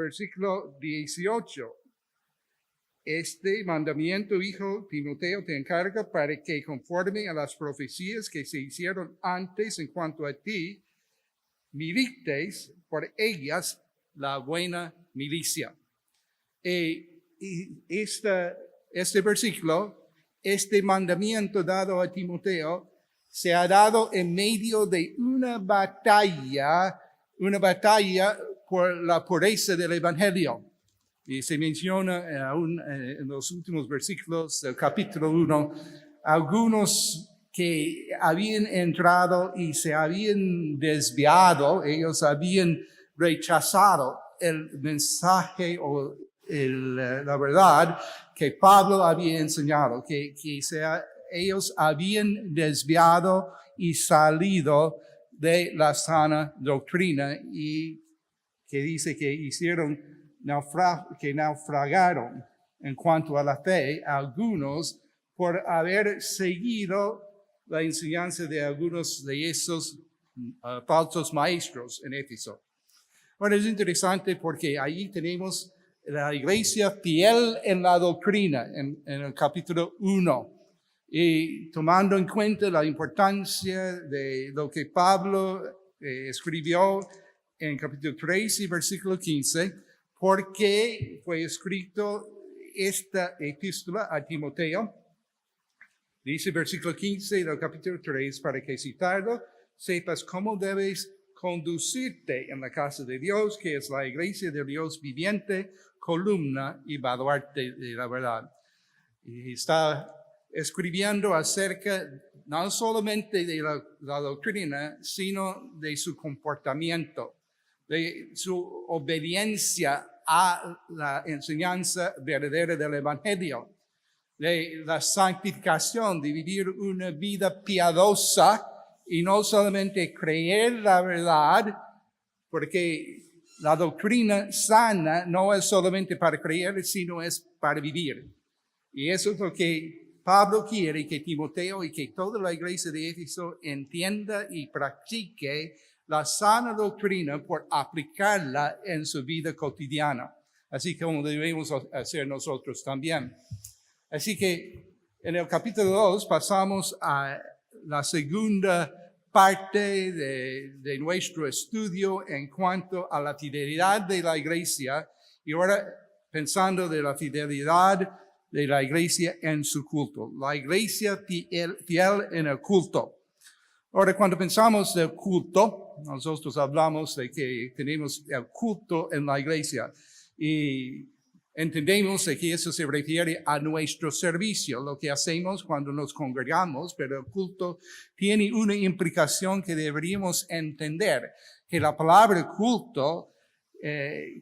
versículo 18. Este mandamiento, hijo Timoteo, te encarga para que conforme a las profecías que se hicieron antes en cuanto a ti, milites por ellas la buena milicia. Y este versículo, este mandamiento dado a Timoteo, se ha dado en medio de una batalla por la pureza del Evangelio. Y se menciona aún en los últimos versículos del capítulo 1, algunos que habían entrado y se habían desviado, ellos habían rechazado el mensaje o la verdad que Pablo había enseñado, que ellos habían desviado y salido de la sana doctrina y que dice que que naufragaron en cuanto a la fe, algunos por haber seguido la enseñanza de algunos de esos falsos maestros en Éfeso. Bueno, es interesante porque ahí tenemos la iglesia fiel en la doctrina, en el capítulo 1. Y tomando en cuenta la importancia de lo que Pablo escribió en capítulo 3 y versículo 15, porque fue escrito esta epístola a Timoteo, dice versículo 15 del capítulo 3, para que citarlo, sepas cómo debes conducirte en la casa de Dios, que es la iglesia de Dios viviente, columna y baluarte de la verdad. Y está escribiendo acerca no solamente de la doctrina, sino de su comportamiento, de su obediencia a la enseñanza verdadera del Evangelio, de la santificación, de vivir una vida piadosa y no solamente creer la verdad, porque la doctrina sana no es solamente para creer, sino es para vivir. Y eso es lo que Pablo quiere que Timoteo y que toda la iglesia de Éfeso entienda y practique la sana doctrina por aplicarla en su vida cotidiana, así como debemos hacer nosotros también. Así que en el capítulo 2 pasamos a la segunda parte de nuestro estudio en cuanto a la fidelidad de la iglesia, y ahora pensando de la fidelidad de la iglesia en su culto, la iglesia fiel en el culto. Ahora, cuando pensamos del culto, nosotros hablamos de que tenemos el culto en la iglesia y entendemos de que eso se refiere a nuestro servicio, lo que hacemos cuando nos congregamos, pero el culto tiene una implicación que deberíamos entender, que la palabra culto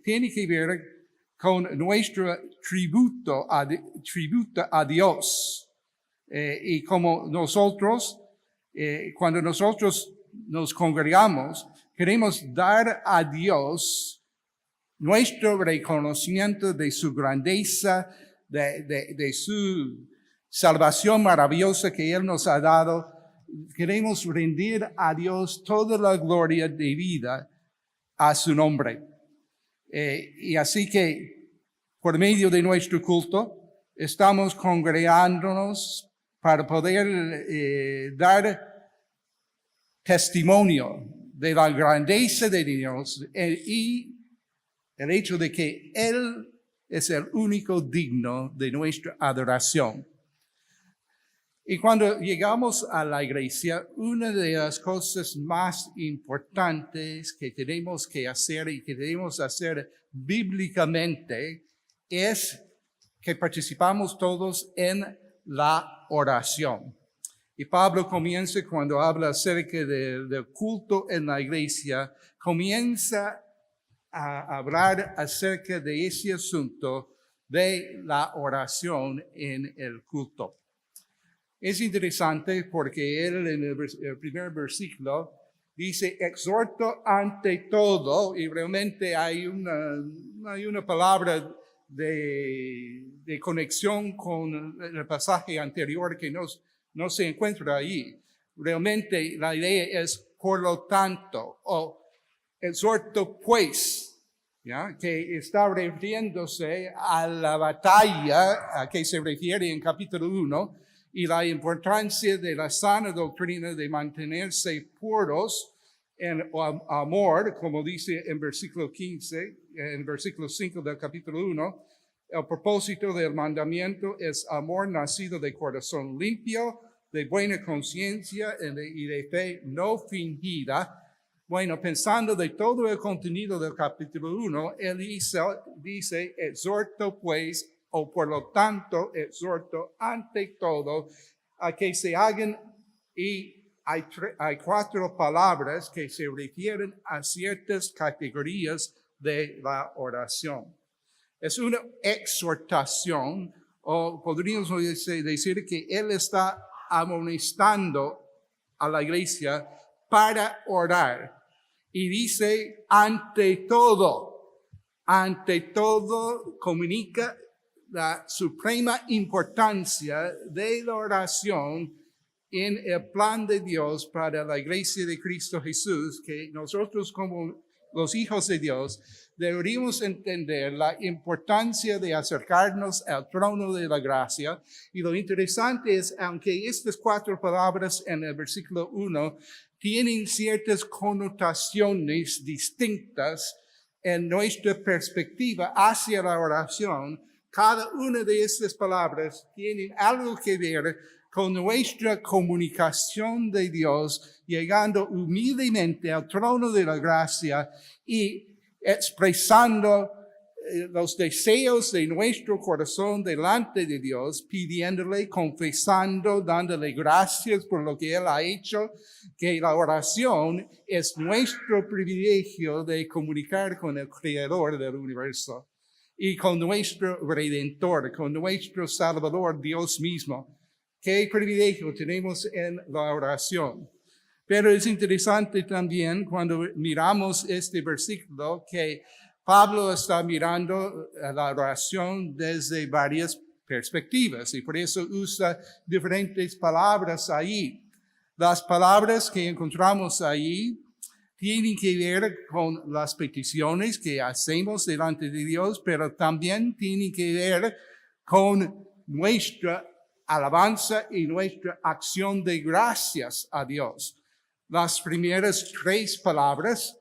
tiene que ver con nuestro tributo a Dios. Y como nosotros, cuando nosotros nos congregamos, queremos dar a Dios nuestro reconocimiento de su grandeza, de su salvación maravillosa que Él nos ha dado. Queremos rendir a Dios toda la gloria debida a su nombre. Y así que, por medio de nuestro culto, estamos congregándonos para poder dar testimonio de la grandeza de Dios y el hecho de que Él es el único digno de nuestra adoración. Y cuando llegamos a la iglesia, una de las cosas más importantes que tenemos que hacer y que debemos hacer bíblicamente es que participamos todos en la oración. Y Pablo comienza cuando habla acerca del culto en la iglesia, comienza a hablar acerca de ese asunto de la oración en el culto. Es interesante porque él en el primer versículo dice, exhorto ante todo, y realmente hay una palabra de conexión con el pasaje anterior que no se encuentra ahí. Realmente la idea es por lo tanto, o exhorto pues. ¿ya? Que está refiriéndose a la batalla a que se refiere en capítulo 1 y la importancia de la sana doctrina de mantenerse puros en amor, como dice en versículo 15, en versículo 5 del capítulo 1. El propósito del mandamiento es amor nacido de corazón limpio, de buena conciencia y de fe no fingida. Bueno, pensando de todo el contenido del capítulo 1, él dice, exhorto pues, o por lo tanto, exhorto ante todo a que se hagan, y hay 4 palabras que se refieren a ciertas categorías de la oración. Es una exhortación, o podríamos decir que él está amonestando a la iglesia para orar. Y dice, ante todo comunica la suprema importancia de la oración en el plan de Dios para la iglesia de Cristo Jesús, que nosotros como los hijos de Dios deberíamos entender la importancia de acercarnos al trono de la gracia. Y lo interesante es, aunque estas 4 palabras en el versículo 1 tienen ciertas connotaciones distintas en nuestra perspectiva hacia la oración, cada una de estas palabras tiene algo que ver con nuestra comunicación de Dios, llegando humildemente al trono de la gracia y expresando los deseos de nuestro corazón delante de Dios, pidiéndole, confesando, dándole gracias por lo que Él ha hecho, que la oración es nuestro privilegio de comunicar con el Creador del universo y con nuestro Redentor, con nuestro Salvador, Dios mismo. Qué privilegio tenemos en la oración. Pero es interesante también cuando miramos este versículo que Pablo está mirando la oración desde varias perspectivas y por eso usa diferentes palabras ahí. Las palabras que encontramos ahí tienen que ver con las peticiones que hacemos delante de Dios, pero también tienen que ver con nuestra alabanza y nuestra acción de gracias a Dios. Las primeras 3 palabras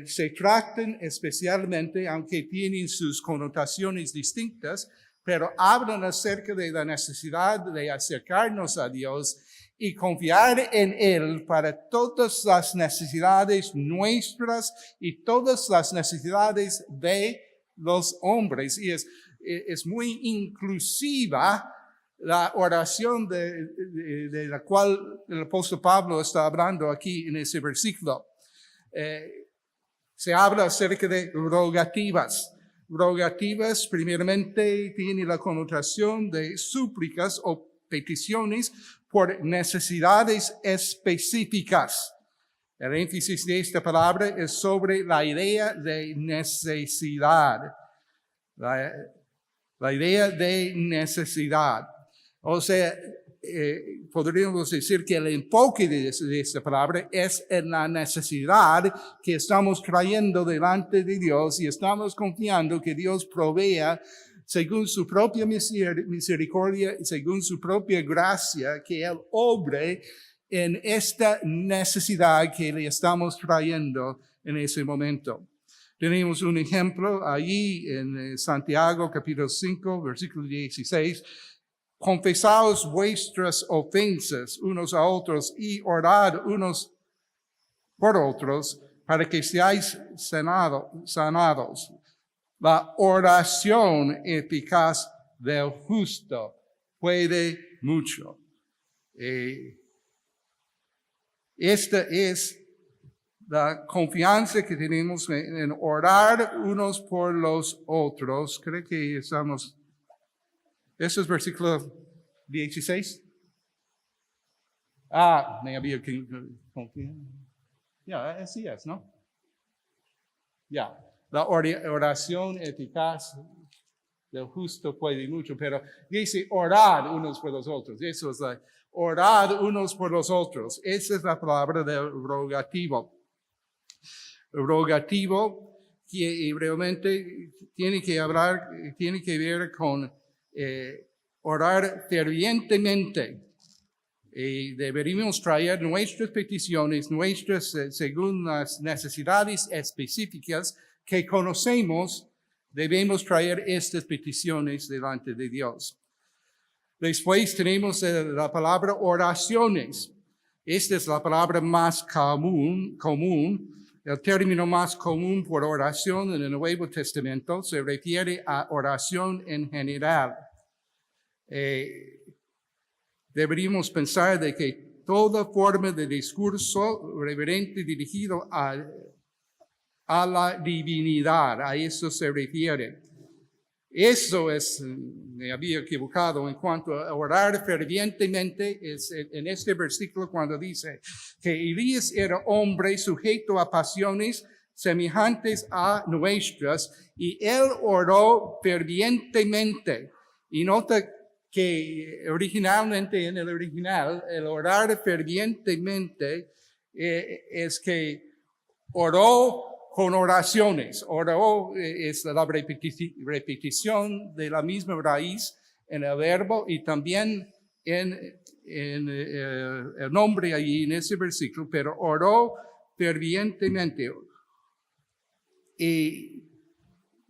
se tratan especialmente, aunque tienen sus connotaciones distintas, pero hablan acerca de la necesidad de acercarnos a Dios y confiar en Él para todas las necesidades nuestras y todas las necesidades de los hombres. Y es muy inclusiva la oración de la cual el apóstol Pablo está hablando aquí en ese versículo. Se habla acerca de rogativas. Rogativas primeramente tiene la connotación de súplicas o peticiones por necesidades específicas. El énfasis de esta palabra es sobre la idea de necesidad. La idea de necesidad. O sea, podríamos decir que el enfoque de esta palabra es en la necesidad que estamos trayendo delante de Dios y estamos confiando que Dios provea según su propia misericordia, según su propia gracia, que Él obre en esta necesidad que le estamos trayendo en ese momento. Tenemos un ejemplo allí en Santiago capítulo 5, versículo 16. Confesaos vuestras ofensas unos a otros y orad unos por otros para que seáis sanados. La oración eficaz del justo puede mucho. Esta es la confianza que tenemos en orar unos por los otros. Creo que estamos... ¿Eso es versículo 16? Me había confiado. Ya, así es, ¿no? Ya, la oración eficaz del justo puede mucho, pero dice orad unos por los otros. Eso es orad unos por los otros. Esa es la palabra del rogativo. Rogativo que realmente tiene que ver con orar fervientemente. Deberíamos traer nuestras peticiones, según las necesidades específicas que conocemos, debemos traer estas peticiones delante de Dios. Después tenemos la palabra oraciones. Esta es la palabra más común, el término más común por oración en el Nuevo Testamento se refiere a oración en general. Deberíamos pensar de que toda forma de discurso reverente dirigido a la divinidad, a eso se refiere. Eso es, me había equivocado en cuanto a orar fervientemente, es en este versículo cuando dice que Elías era hombre sujeto a pasiones semejantes a nuestras y él oró fervientemente. Y nota que originalmente en el original, el orar fervientemente es que oró con oraciones. Oró es la repetición de la misma raíz en el verbo y también en el nombre allí en ese versículo, pero oró fervientemente. Y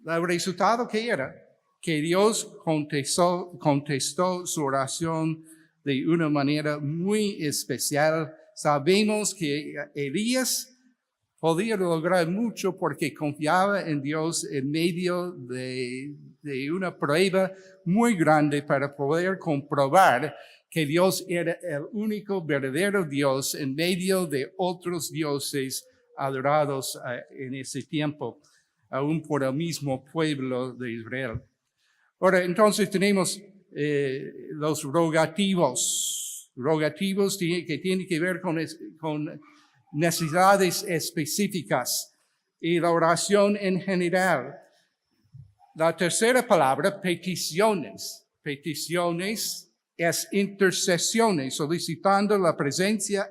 el resultado que era que Dios contestó su oración de una manera muy especial. Sabemos que Elías podía lograr mucho porque confiaba en Dios en medio de una prueba muy grande para poder comprobar que Dios era el único verdadero Dios en medio de otros dioses adorados en ese tiempo, aún por el mismo pueblo de Israel. Ahora, entonces tenemos los rogativos que tienen que ver con necesidades específicas y la oración en general. La tercera palabra, peticiones. Peticiones es intercesiones, solicitando la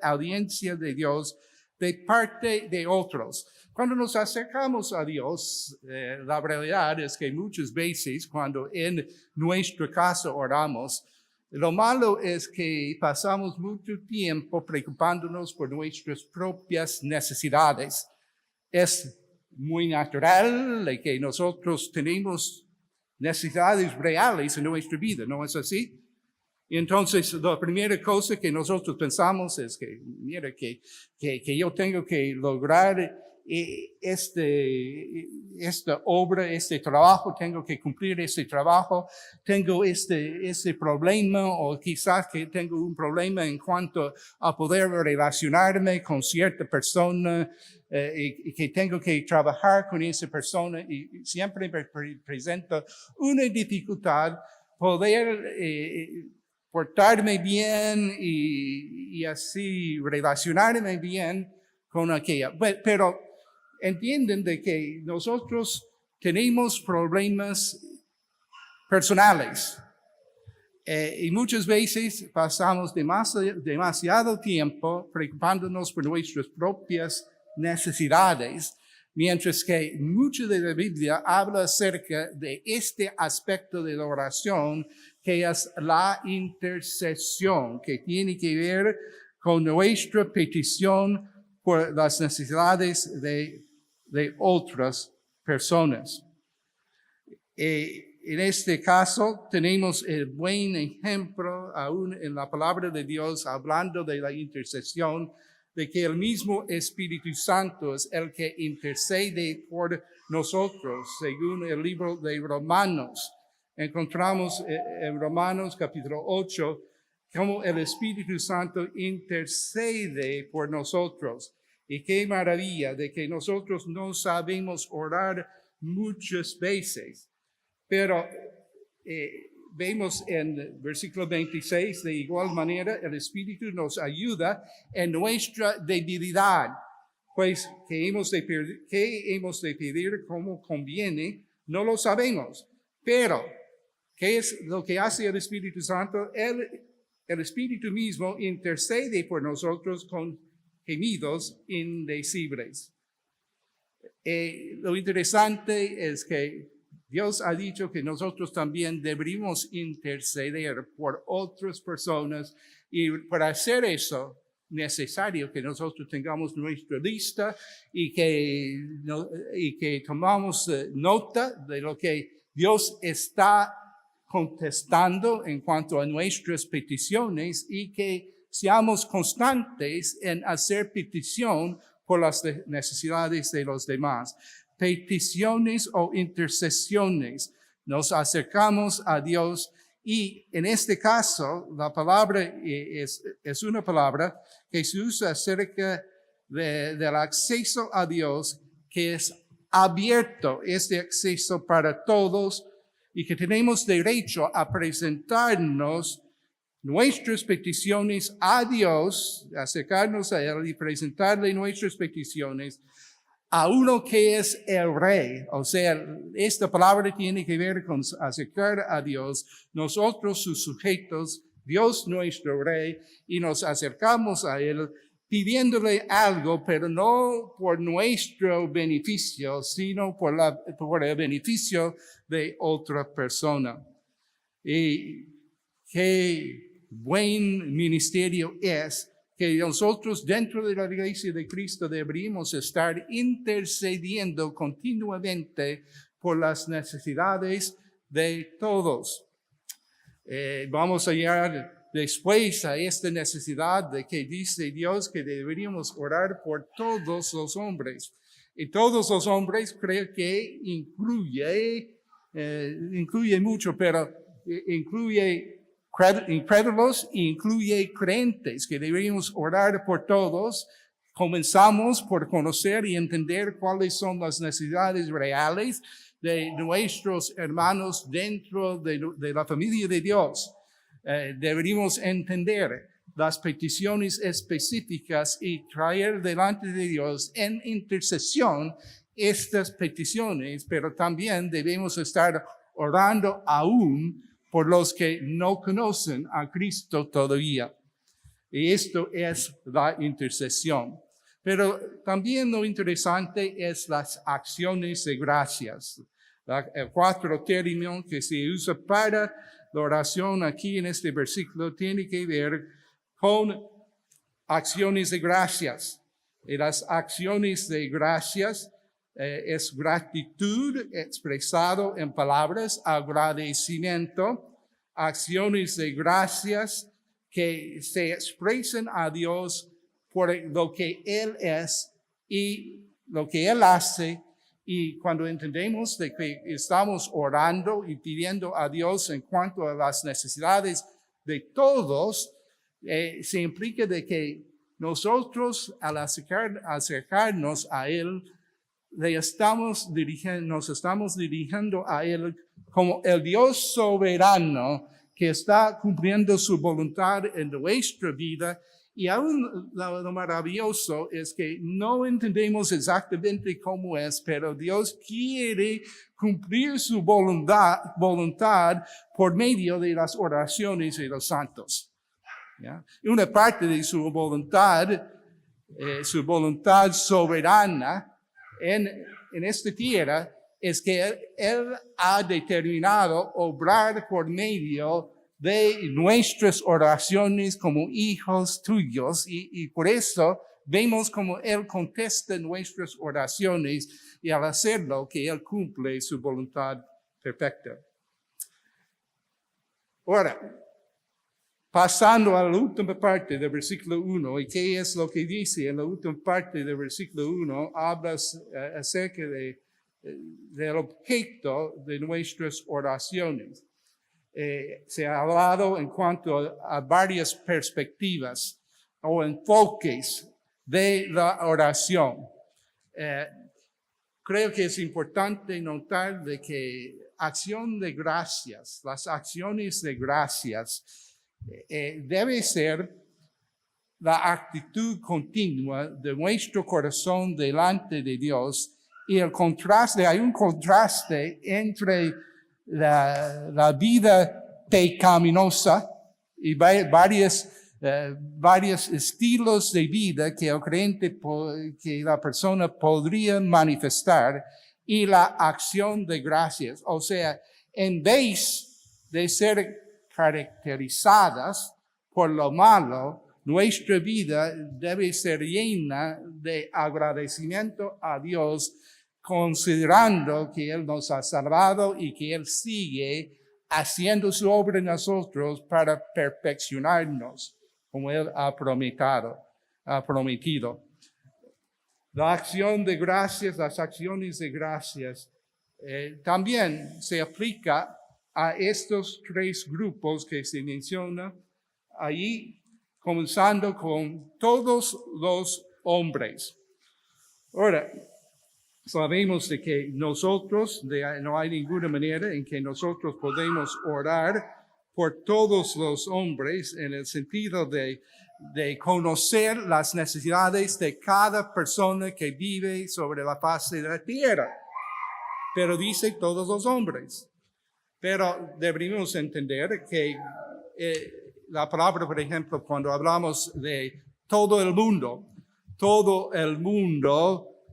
audiencia de Dios de parte de otros. Cuando nos acercamos a Dios, la realidad es que muchas veces cuando en nuestro caso oramos, lo malo es que pasamos mucho tiempo preocupándonos por nuestras propias necesidades. Es muy natural de que nosotros tenemos necesidades reales en nuestra vida, ¿no es así? Y entonces la primera cosa que nosotros pensamos es que, mira, que yo tengo que lograr esta obra, este trabajo, tengo que cumplir este trabajo, tengo este problema o quizás que tengo un problema en cuanto a poder relacionarme con cierta persona y que tengo que trabajar con esa persona y siempre me presenta una dificultad poder portarme bien y así relacionarme bien con aquella. Pero entienden de que nosotros tenemos problemas personales y muchas veces pasamos demasiado tiempo preocupándonos por nuestras propias necesidades, mientras que mucho de la Biblia habla acerca de este aspecto de la oración, que es la intercesión, que tiene que ver con nuestra petición por las necesidades de otras personas. En este caso tenemos el buen ejemplo aún en la palabra de Dios hablando de la intercesión, de que el mismo Espíritu Santo es el que intercede por nosotros, según el libro de Romanos. Encontramos en Romanos capítulo 8 cómo el Espíritu Santo intercede por nosotros. Y qué maravilla de que nosotros no sabemos orar muchas veces. Pero vemos en versículo 26, de igual manera, el Espíritu nos ayuda en nuestra debilidad. Pues, ¿qué hemos de pedir como conviene? No lo sabemos. Pero, ¿qué es lo que hace el Espíritu Santo? El Espíritu mismo intercede por nosotros con gemidos indecibles. Lo interesante es que Dios ha dicho que nosotros también deberíamos interceder por otras personas y para hacer eso necesario que nosotros tengamos nuestra lista y que tomamos nota de lo que Dios está contestando en cuanto a nuestras peticiones y que seamos constantes en hacer petición por las necesidades de los demás. Peticiones o intercesiones. Nos acercamos a Dios y en este caso la palabra es una palabra que se usa acerca del acceso a Dios que es abierto, este acceso para todos y que tenemos derecho a presentarnos nuestras peticiones a Dios, acercarnos a Él y presentarle nuestras peticiones a uno que es el Rey. O sea, esta palabra tiene que ver con acercar a Dios, nosotros sus sujetos, Dios nuestro Rey, y nos acercamos a Él pidiéndole algo, pero no por nuestro beneficio, sino por el beneficio de otra persona. Y qué buen ministerio es que nosotros dentro de la Iglesia de Cristo deberíamos estar intercediendo continuamente por las necesidades de todos. Vamos a llegar después a esta necesidad de que dice Dios que deberíamos orar por todos los hombres. Y todos los hombres creo que incluye mucho, pero incluye incrédulos e incluye creyentes, que deberíamos orar por todos. Comenzamos por conocer y entender cuáles son las necesidades reales de nuestros hermanos dentro de la familia de Dios. Deberíamos entender las peticiones específicas y traer delante de Dios en intercesión estas peticiones, pero también debemos estar orando aún por los que no conocen a Cristo todavía. Y esto es la intercesión. Pero también lo interesante es las acciones de gracias. El cuarto término que se usa para la oración aquí en este versículo tiene que ver con acciones de gracias. Y las acciones de gracias es gratitud expresado en palabras, agradecimiento, acciones de gracias que se expresan a Dios por lo que Él es y lo que Él hace. Y cuando entendemos de que estamos orando y pidiendo a Dios en cuanto a las necesidades de todos, se implica de que nosotros al acercarnos a Él, nos estamos dirigiendo a Él como el Dios soberano que está cumpliendo su voluntad en nuestra vida. Y aún lo maravilloso es que no entendemos exactamente cómo es, pero Dios quiere cumplir su voluntad por medio de las oraciones de los santos. ¿Ya? Y una parte de su voluntad soberana en esta tierra es que Él ha determinado obrar por medio de nuestras oraciones como hijos tuyos y por eso vemos como Él contesta nuestras oraciones y al hacerlo que Él cumple su voluntad perfecta. Ahora, pasando a la última parte del versículo 1, ¿y qué es lo que dice en la última parte del versículo 1? Hablas acerca del objeto de nuestras oraciones. Se ha hablado en cuanto a varias perspectivas o enfoques de la oración. Creo que es importante notar de que las acciones de gracias, debe ser la actitud continua de nuestro corazón delante de Dios y hay un contraste entre la vida pecaminosa y varias varios estilos de vida que el creyente, que la persona podría manifestar y la acción de gracias. O sea, en vez de ser caracterizadas por lo malo, nuestra vida debe ser llena de agradecimiento a Dios, considerando que Él nos ha salvado y que Él sigue haciendo su obra en nosotros para perfeccionarnos, como Él ha prometido. La acción de gracias, las acciones de gracias, también se aplica a estos tres grupos que se menciona allí, comenzando con todos los hombres. Ahora, sabemos de que nosotros, no hay ninguna manera en que nosotros podemos orar por todos los hombres en el sentido de conocer las necesidades de cada persona que vive sobre la faz de la tierra. Pero dice todos los hombres. Pero deberíamos entender que la palabra, por ejemplo, cuando hablamos de todo el mundo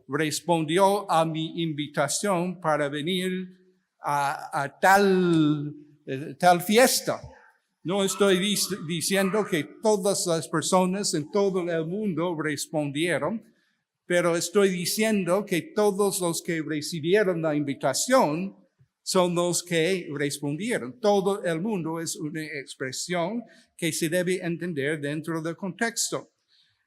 respondió a mi invitación para venir a tal fiesta. No estoy diciendo que todas las personas en todo el mundo respondieron, pero estoy diciendo que todos los que recibieron la invitación son los que respondieron. Todo el mundo es una expresión que se debe entender dentro del contexto.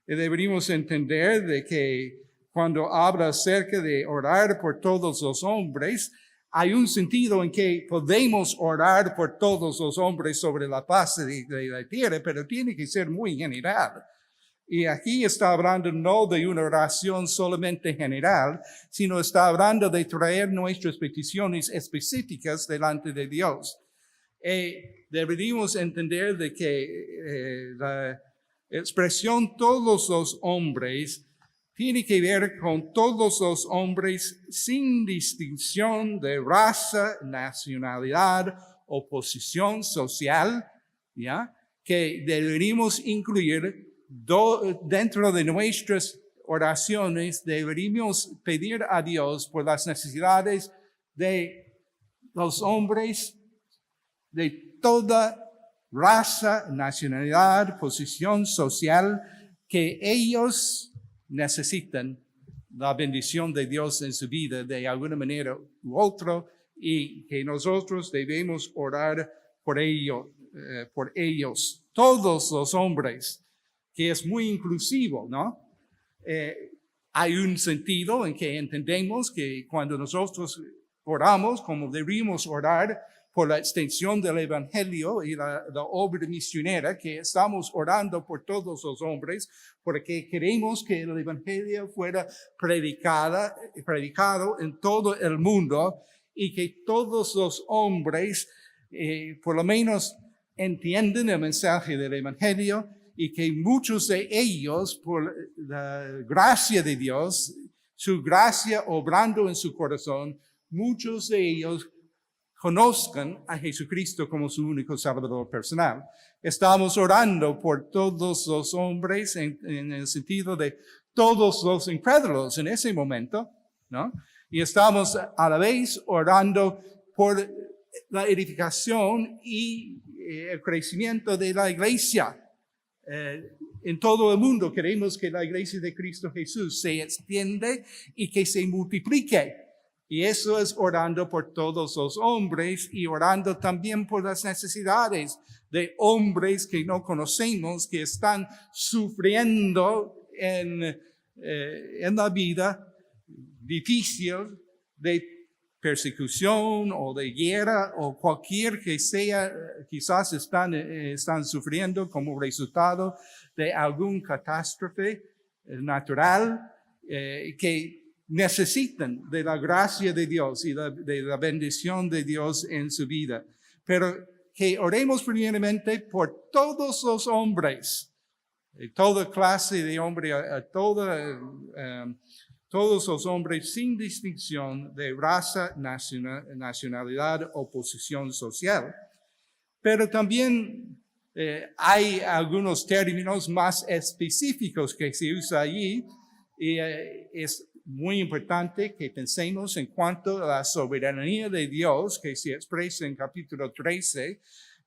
Y deberíamos entender de que cuando habla acerca de orar por todos los hombres, hay un sentido en que podemos orar por todos los hombres sobre la faz de la tierra, pero tiene que ser muy general. Y aquí está hablando no de una oración solamente general, sino está hablando de traer nuestras peticiones específicas delante de Dios. Deberíamos entender de que la expresión todos los hombres tiene que ver con todos los hombres sin distinción de raza, nacionalidad o posición social, ¿ya? Que deberíamos incluir dentro de nuestras oraciones. Deberíamos pedir a Dios por las necesidades de los hombres de toda raza, nacionalidad, posición social, que ellos necesitan la bendición de Dios en su vida de alguna manera u otra, y que nosotros debemos orar por ellos, todos los hombres, que es muy inclusivo, ¿no? Hay un sentido en que entendemos que cuando nosotros oramos, como debemos orar por la extensión del Evangelio y la obra misionera, que estamos orando por todos los hombres, porque queremos que el Evangelio fuera predicado en todo el mundo y que todos los hombres, por lo menos, entiendan el mensaje del Evangelio, y que muchos de ellos, por la gracia de Dios, su gracia obrando en su corazón, muchos de ellos conozcan a Jesucristo como su único Salvador personal. Estamos orando por todos los hombres en el sentido de todos los incrédulos en ese momento, ¿no? Y estamos a la vez orando por la edificación y el crecimiento de la iglesia. En todo el mundo queremos que la iglesia de Cristo Jesús se extiende y que se multiplique. Y eso es orando por todos los hombres y orando también por las necesidades de hombres que no conocemos, que están sufriendo en la vida difícil de persecución o de guerra o cualquier que sea, quizás están sufriendo como resultado de algún catástrofe natural que necesitan de la gracia de Dios y de la bendición de Dios en su vida. Pero que oremos primeramente por todos los hombres, toda clase de hombre, todos los hombres sin distinción de raza, nacionalidad o posición social. Pero también Hay algunos términos más específicos que se usan allí y es muy importante que pensemos en cuanto a la soberanía de Dios que se expresa en capítulo 13,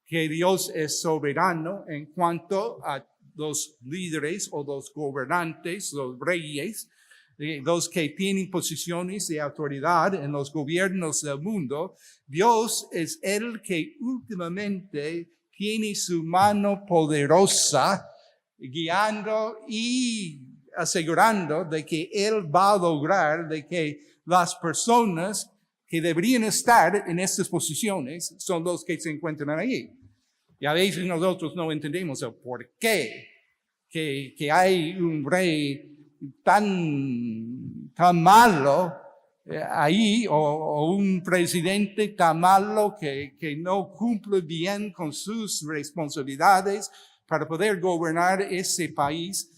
que Dios es soberano en cuanto a los líderes o los gobernantes, los reyes, los que tienen posiciones de autoridad en los gobiernos del mundo. Dios es el que últimamente tiene su mano poderosa guiando y asegurando de que Él va a lograr de que las personas que deberían estar en estas posiciones son los que se encuentran ahí. Y a veces nosotros no entendemos el por qué que hay un rey tan malo ahí o un presidente tan malo que no cumple bien con sus responsabilidades para poder gobernar ese país.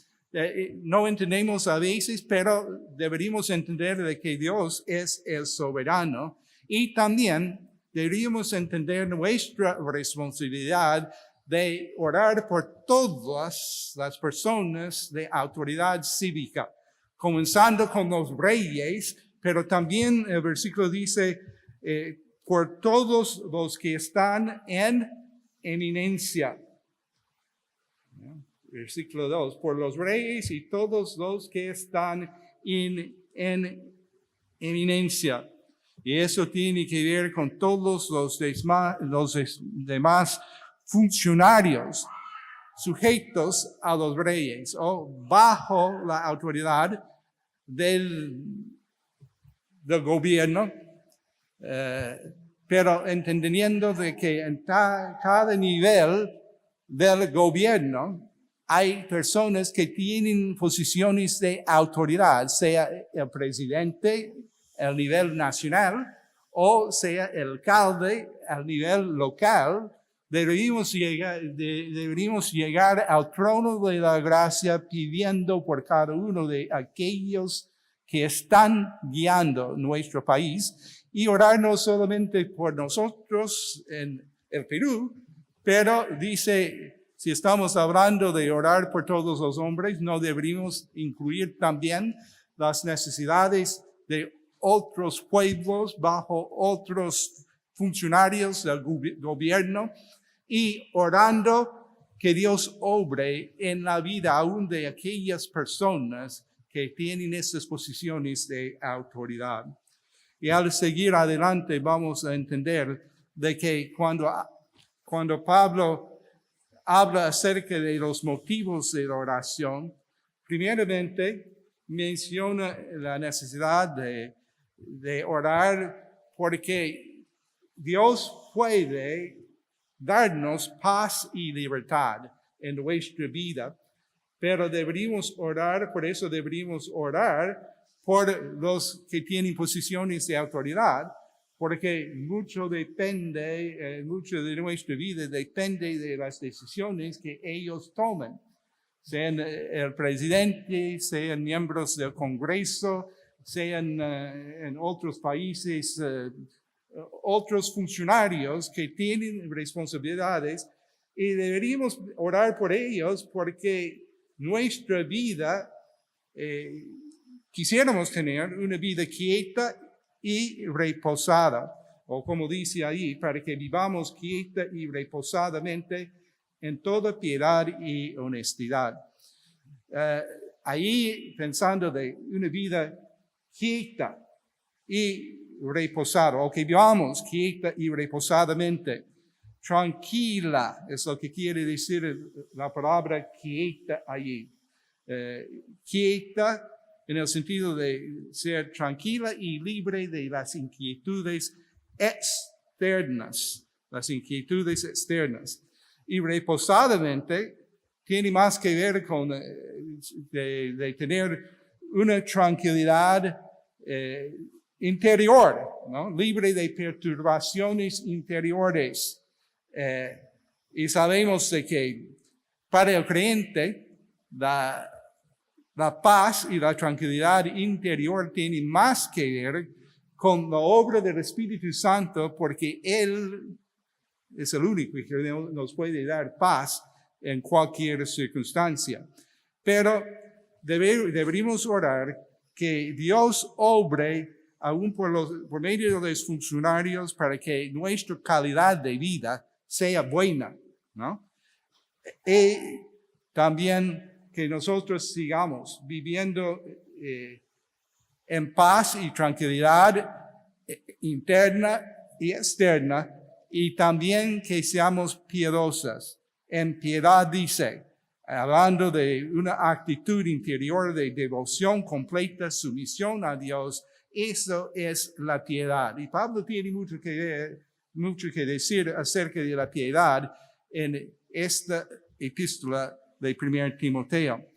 No entendemos a veces, pero deberíamos entender de que Dios es el soberano y también deberíamos entender nuestra responsabilidad de orar por todas las personas de autoridad cívica, comenzando con los reyes, pero también el versículo dice, por todos los que están en eminencia. Versículo 2, por los reyes y todos los que están en eminencia. Y eso tiene que ver con todos los demás funcionarios sujetos a los reyes o bajo la autoridad del gobierno, pero entendiendo de que en cada nivel del gobierno hay personas que tienen posiciones de autoridad, sea el presidente al nivel nacional o sea el alcalde al nivel local. Deberíamos llegar al trono de la gracia pidiendo por cada uno de aquellos que están guiando nuestro país y orar no solamente por nosotros en el Perú, pero dice, si estamos hablando de orar por todos los hombres, no deberíamos incluir también las necesidades de otros pueblos bajo otros funcionarios del gobierno y orando que Dios obre en la vida aún de aquellas personas que tienen estas posiciones de autoridad. Y al seguir adelante vamos a entender de que cuando Pablo habla acerca de los motivos de la oración, primeramente menciona la necesidad de orar porque Dios puede darnos paz y libertad en nuestra vida, pero deberíamos orar, por eso deberíamos orar por los que tienen posiciones de autoridad, porque mucho de nuestra vida depende de las decisiones que ellos tomen, sean el presidente, sean miembros del Congreso, sean en otros países, otros funcionarios que tienen responsabilidades, y deberíamos orar por ellos porque nuestra vida, quisiéramos tener una vida quieta y reposada, o como dice ahí, para que vivamos quieta y reposadamente en toda piedad y honestidad. Ahí pensando de una vida quieta y reposada, o que vivamos quieta y reposadamente, tranquila, es lo que quiere decir la palabra quieta allí. Quieta en el sentido de ser tranquila y libre de las inquietudes externas, Y reposadamente tiene más que ver con de tener una tranquilidad interior, ¿no? Libre de perturbaciones interiores. Y sabemos de que para el creyente la paz y la tranquilidad interior tienen más que ver con la obra del Espíritu Santo, porque Él Es el único que nos puede dar paz en cualquier circunstancia. Pero deberíamos orar que Dios obre aún por medio de los funcionarios para que nuestra calidad de vida sea buena, ¿no? Y también que nosotros sigamos viviendo en paz y tranquilidad interna y externa, y también que seamos piadosas. En piedad dice, hablando de una actitud interior de devoción completa, sumisión a Dios, eso es la piedad. Y Pablo tiene mucho que decir acerca de la piedad en esta epístola de 1 Timoteo.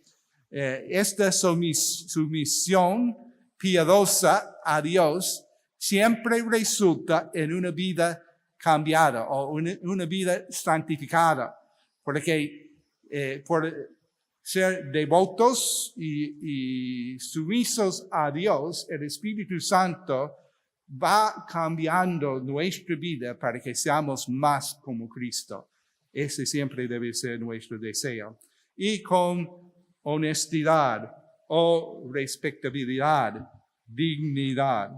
Esta sumisión piadosa a Dios siempre resulta en una vida cambiada o una vida santificada, porque por ser devotos y sumisos a Dios, el Espíritu Santo va cambiando nuestra vida para que seamos más como Cristo. Ese siempre debe ser nuestro deseo. Y con honestidad o respetabilidad, dignidad.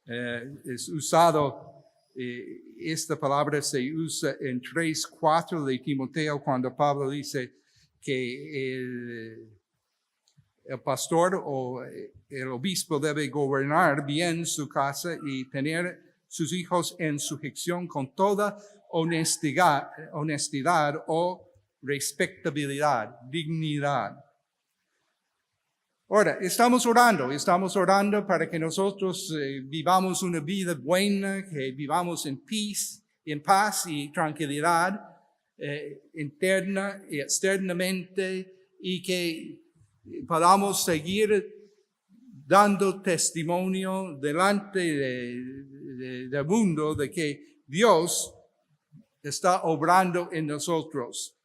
Es usado, esta palabra se usa en 3:4 de Timoteo cuando Pablo dice que el pastor o el obispo debe gobernar bien su casa y tener sus hijos en sujeción con toda honestidad o respetabilidad, dignidad. Ahora, estamos orando para que nosotros vivamos una vida buena, que vivamos en paz y tranquilidad interna y externamente, y que podamos seguir dando testimonio delante del mundo de que Dios está obrando en nosotros.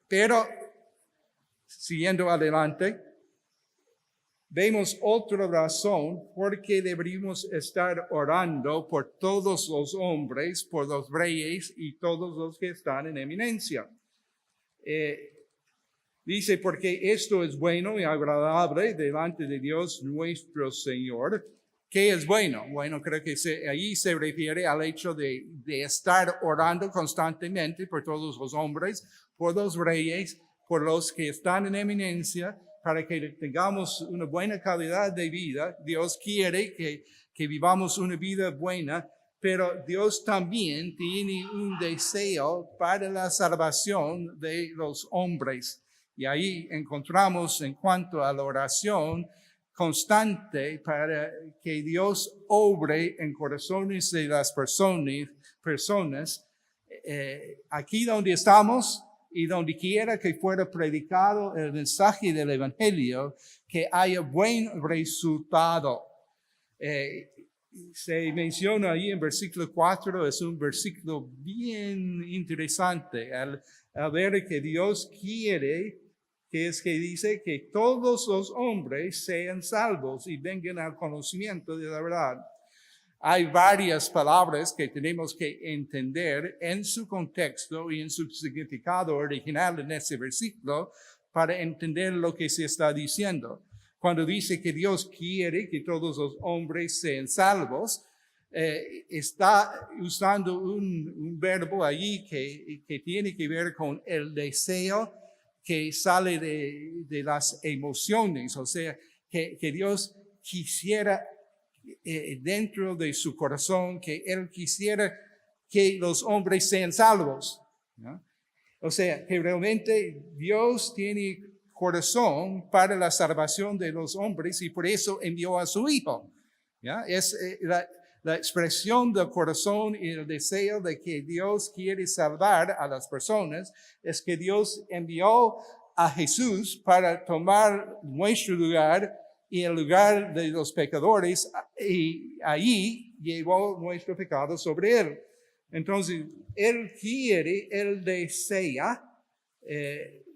Pero, siguiendo adelante, vemos otra razón por qué deberíamos estar orando por todos los hombres, por los reyes y todos los que están en eminencia. Dice, porque esto es bueno y agradable delante de Dios nuestro Señor. ¿Qué es bueno? Bueno, creo que ahí se refiere al hecho de estar orando constantemente por todos los hombres, por los reyes, por los que están en eminencia, para que tengamos una buena calidad de vida. Dios quiere que vivamos una vida buena, pero Dios también tiene un deseo para la salvación de los hombres. Y ahí encontramos en cuanto a la oración constante para que Dios obre en corazones de las personas aquí donde estamos y donde quiera que fuera predicado el mensaje del Evangelio, que haya buen resultado. Se menciona ahí en versículo 4, es un versículo bien interesante, al ver que Dios quiere, que es que dice que todos los hombres sean salvos y vengan al conocimiento de la verdad. Hay varias palabras que tenemos que entender en su contexto y en su significado original en ese versículo para entender lo que se está diciendo. Cuando dice que Dios quiere que todos los hombres sean salvos, está usando un verbo allí que tiene que ver con el deseo que sale de las emociones, o sea, que Dios quisiera dentro de su corazón, que Él quisiera que los hombres sean salvos, ¿no? O sea, que realmente Dios tiene corazón para la salvación de los hombres y por eso envió a su Hijo, ¿ya? Es la expresión del corazón y el deseo de que Dios quiere salvar a las personas, es que Dios envió a Jesús para tomar nuestro lugar y el lugar de los pecadores, y ahí llevó nuestro pecado sobre Él. Entonces, Él quiere, Él desea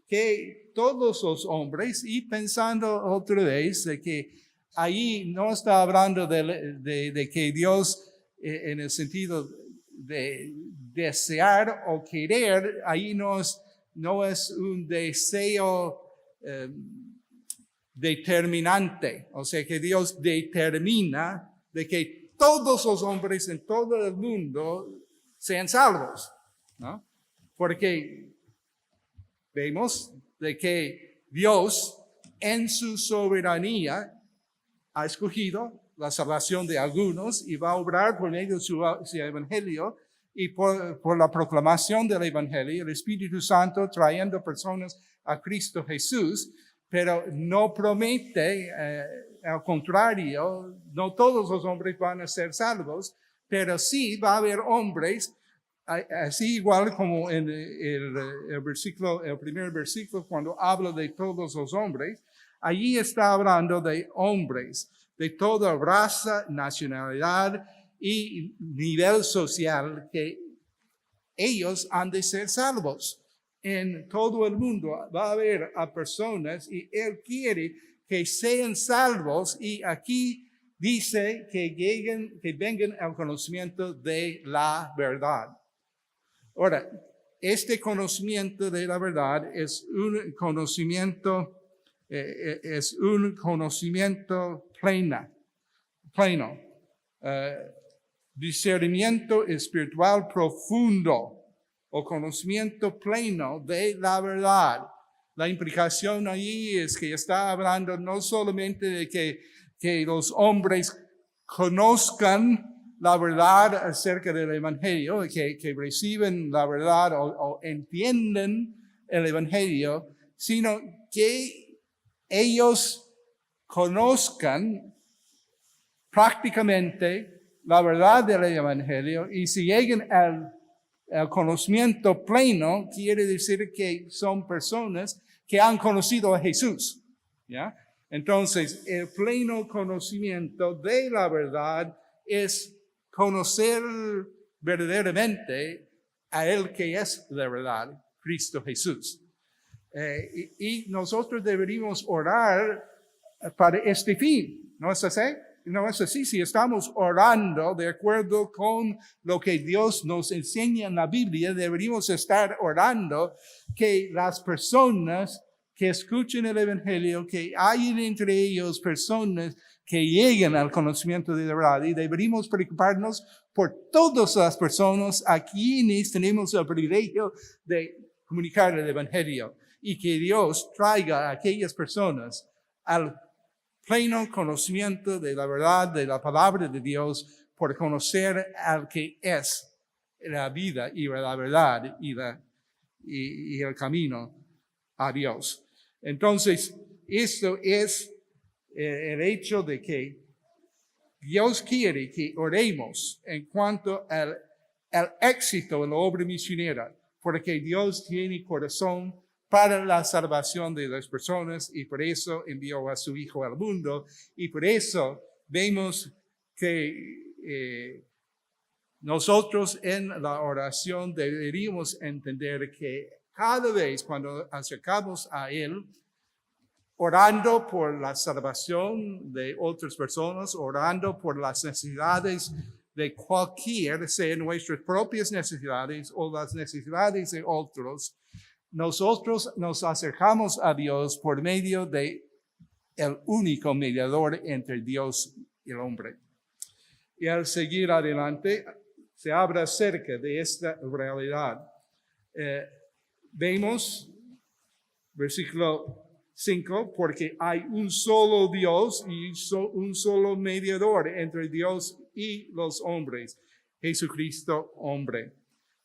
que todos los hombres, y pensando otra vez de que ahí no está hablando de que Dios, en el sentido de desear o querer, ahí no es un deseo determinante, o sea que Dios determina de que todos los hombres en todo el mundo sean salvos, ¿no? Porque vemos de que Dios en su soberanía ha escogido la salvación de algunos y va a obrar por medio de su evangelio y por la proclamación del evangelio, el Espíritu Santo trayendo personas a Cristo Jesús, pero no promete, al contrario, no todos los hombres van a ser salvos, pero sí va a haber hombres, así igual como en el primer versículo, cuando habla de todos los hombres, allí está hablando de hombres de toda raza, nacionalidad y nivel social, que ellos han de ser salvos. En todo el mundo va a haber a personas y Él quiere que sean salvos, y aquí dice que vengan al conocimiento de la verdad. Ahora, este conocimiento de la verdad es un conocimiento pleno, discernimiento espiritual profundo o conocimiento pleno de la verdad. La implicación allí es que está hablando no solamente de que los hombres conozcan la verdad acerca del evangelio, que reciben la verdad o entienden el evangelio, sino que ellos conozcan prácticamente la verdad del evangelio, y si llegan al conocimiento pleno, quiere decir que son personas que han conocido a Jesús, ¿ya? Entonces, el pleno conocimiento de la verdad es conocer verdaderamente a Él que es la verdad, Cristo Jesús. Y nosotros deberíamos orar para este fin, ¿no es así? No es así. Si estamos orando de acuerdo con lo que Dios nos enseña en la Biblia, deberíamos estar orando que las personas que escuchen el Evangelio, que hayan entre ellos personas que lleguen al conocimiento de la verdad, y deberíamos preocuparnos por todas las personas a quienes tenemos el privilegio de comunicar el Evangelio, y que Dios traiga a aquellas personas al pleno conocimiento de la verdad, de la palabra de Dios, por conocer al que es la vida y la verdad y el camino a Dios. Entonces, esto es el hecho de que Dios quiere que oremos en cuanto al éxito en la obra misionera, porque Dios tiene corazón para la salvación de las personas, y por eso envió a su Hijo al mundo, y por eso vemos que nosotros en la oración deberíamos entender que cada vez cuando acercamos a Él, orando por la salvación de otras personas, orando por las necesidades de cualquier, sean nuestras propias necesidades o las necesidades de otros, nosotros nos acercamos a Dios por medio de el único mediador entre Dios y el hombre. Y al seguir adelante, se habla acerca de esta realidad. Vemos, versículo 5, porque hay un solo Dios y un solo mediador entre Dios y los hombres, Jesucristo hombre.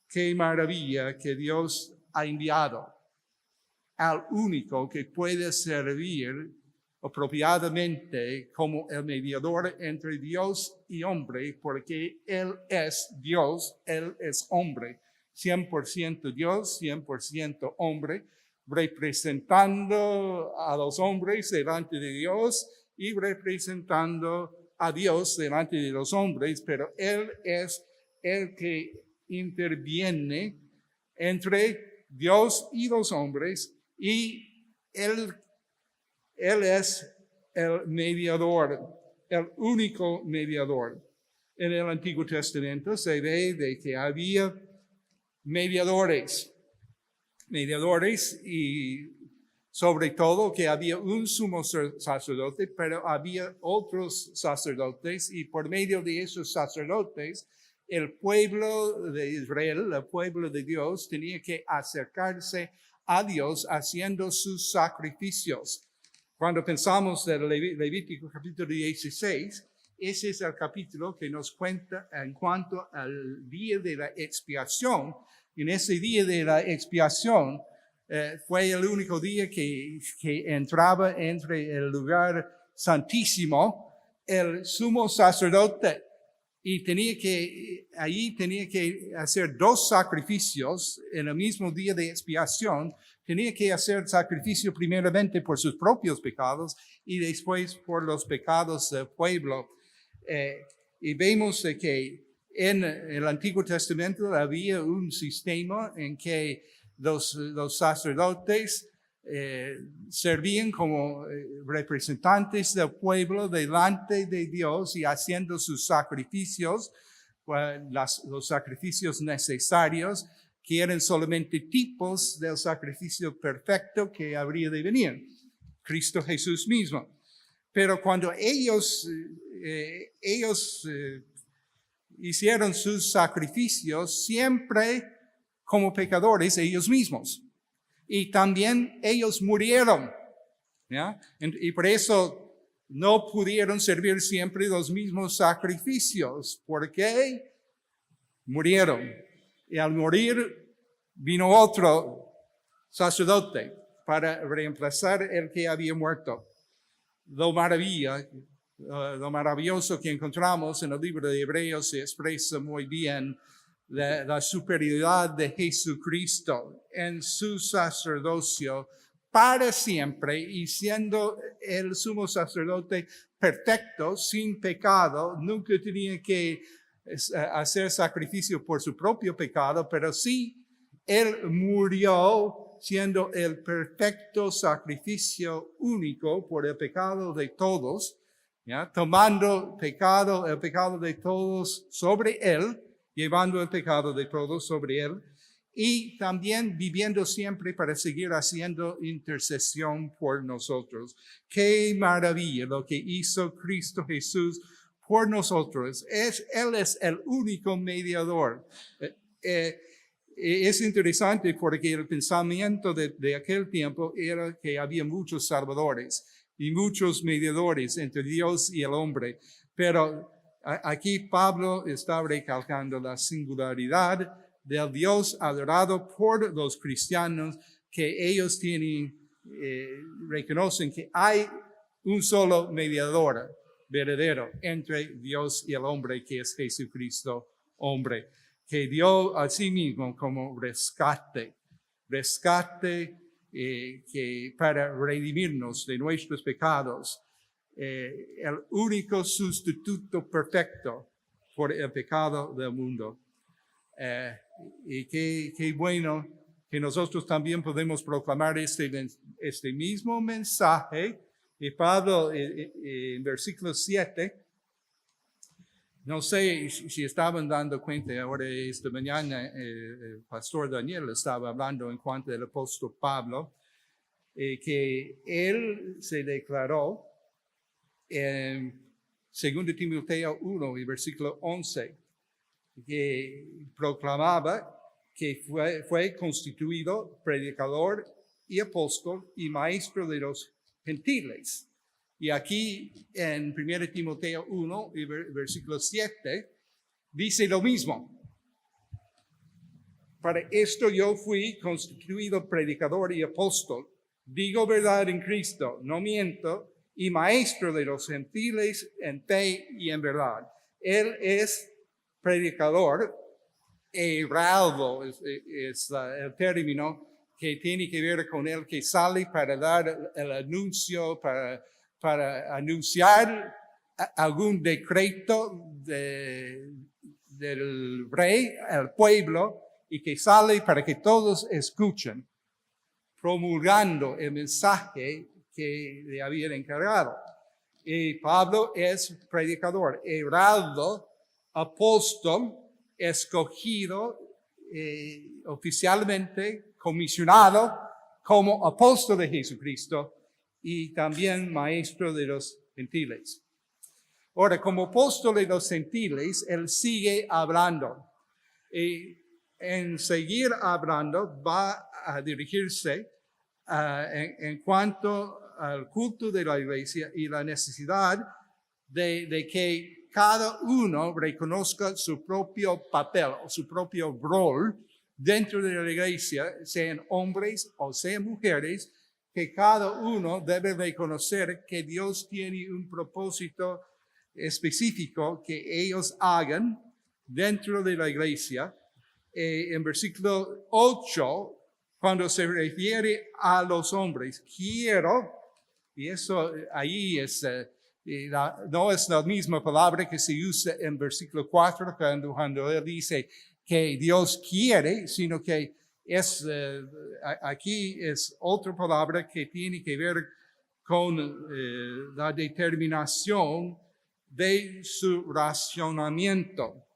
Qué maravilla que Dios ha enviado al único que puede servir apropiadamente como el mediador entre Dios y hombre, porque Él es Dios, Él es hombre, 100% Dios, 100% hombre, representando a los hombres delante de Dios y representando a Dios delante de los hombres, pero Él es el que interviene entre Dios y los hombres, y Él es el mediador, el único mediador. En el Antiguo Testamento se ve de que había mediadores y sobre todo que había un sumo sacerdote, pero había otros sacerdotes y por medio de esos sacerdotes el pueblo de Israel, el pueblo de Dios, tenía que acercarse a Dios haciendo sus sacrificios. Cuando pensamos del Levítico capítulo 16, ese es el capítulo que nos cuenta en cuanto al día de la expiación. En ese día de la expiación fue el único día que entraba entre el lugar santísimo el sumo sacerdote. Y allí tenía que hacer 2 sacrificios en el mismo día de expiación. Tenía que hacer sacrificio primeramente por sus propios pecados y después por los pecados del pueblo. Y vemos que en el Antiguo Testamento había un sistema en que los sacerdotes servían como representantes del pueblo delante de Dios y haciendo sus sacrificios, los sacrificios necesarios, que eran solamente tipos del sacrificio perfecto que habría de venir, Cristo Jesús mismo. Pero cuando ellos hicieron sus sacrificios, siempre como pecadores ellos mismos. Y también ellos murieron, ¿ya? Y por eso no pudieron servir siempre los mismos sacrificios, porque murieron. Y al morir vino otro sacerdote para reemplazar el que había muerto. Lo maravilloso que encontramos en el libro de Hebreos se expresa muy bien la superioridad de Jesucristo en su sacerdocio para siempre y siendo el sumo sacerdote perfecto, sin pecado, nunca tenía que hacer sacrificio por su propio pecado, pero sí, él murió siendo el perfecto sacrificio único por el pecado de todos, ¿ya? Tomando el pecado de todos sobre él, llevando el pecado de todos sobre él, y también viviendo siempre para seguir haciendo intercesión por nosotros. ¡Qué maravilla lo que hizo Cristo Jesús por nosotros! Él es el único mediador. Es interesante porque el pensamiento de aquel tiempo era que había muchos salvadores y muchos mediadores entre Dios y el hombre, pero aquí Pablo está recalcando la singularidad del Dios adorado por los cristianos, que ellos reconocen que hay un solo mediador verdadero entre Dios y el hombre, que es Jesucristo, hombre, que dio a sí mismo como rescate que para redimirnos de nuestros pecados. El único sustituto perfecto por el pecado del mundo. Y qué bueno que nosotros también podemos proclamar este mismo mensaje. Y Pablo en versículo 7, no sé si estaban dando cuenta, ahora esta mañana el pastor Daniel estaba hablando en cuanto al apóstol Pablo, que él se declaró en 2 Timoteo 1 y versículo 11, que proclamaba que fue constituido predicador y apóstol y maestro de los gentiles. Y aquí en 1 Timoteo 1 y versículo 7 dice lo mismo. Para esto yo fui constituido predicador y apóstol. Digo verdad en Cristo, no miento, y maestro de los gentiles en fe y en verdad. Él es predicador, heraldo es el término que tiene que ver con el que sale para dar el anuncio, para anunciar algún decreto del rey al pueblo y que sale para que todos escuchen, promulgando el mensaje que le habían encargado. Y Pablo es predicador, heraldo apóstol, escogido, oficialmente comisionado como apóstol de Jesucristo y también maestro de los gentiles. Ahora, como apóstol de los gentiles, él sigue hablando. Y en seguir hablando, va a dirigirse en cuanto al culto de la iglesia y la necesidad de que cada uno reconozca su propio papel o su propio rol dentro de la iglesia, sean hombres o sean mujeres, que cada uno debe reconocer que Dios tiene un propósito específico que ellos hagan dentro de la iglesia. En versículo 8, cuando se refiere a los hombres, quiero, y eso ahí es, no es la misma palabra que se usa en versículo 4, cuando él dice que Dios quiere, sino que es, aquí es otra palabra que tiene que ver con la determinación de su racionamiento.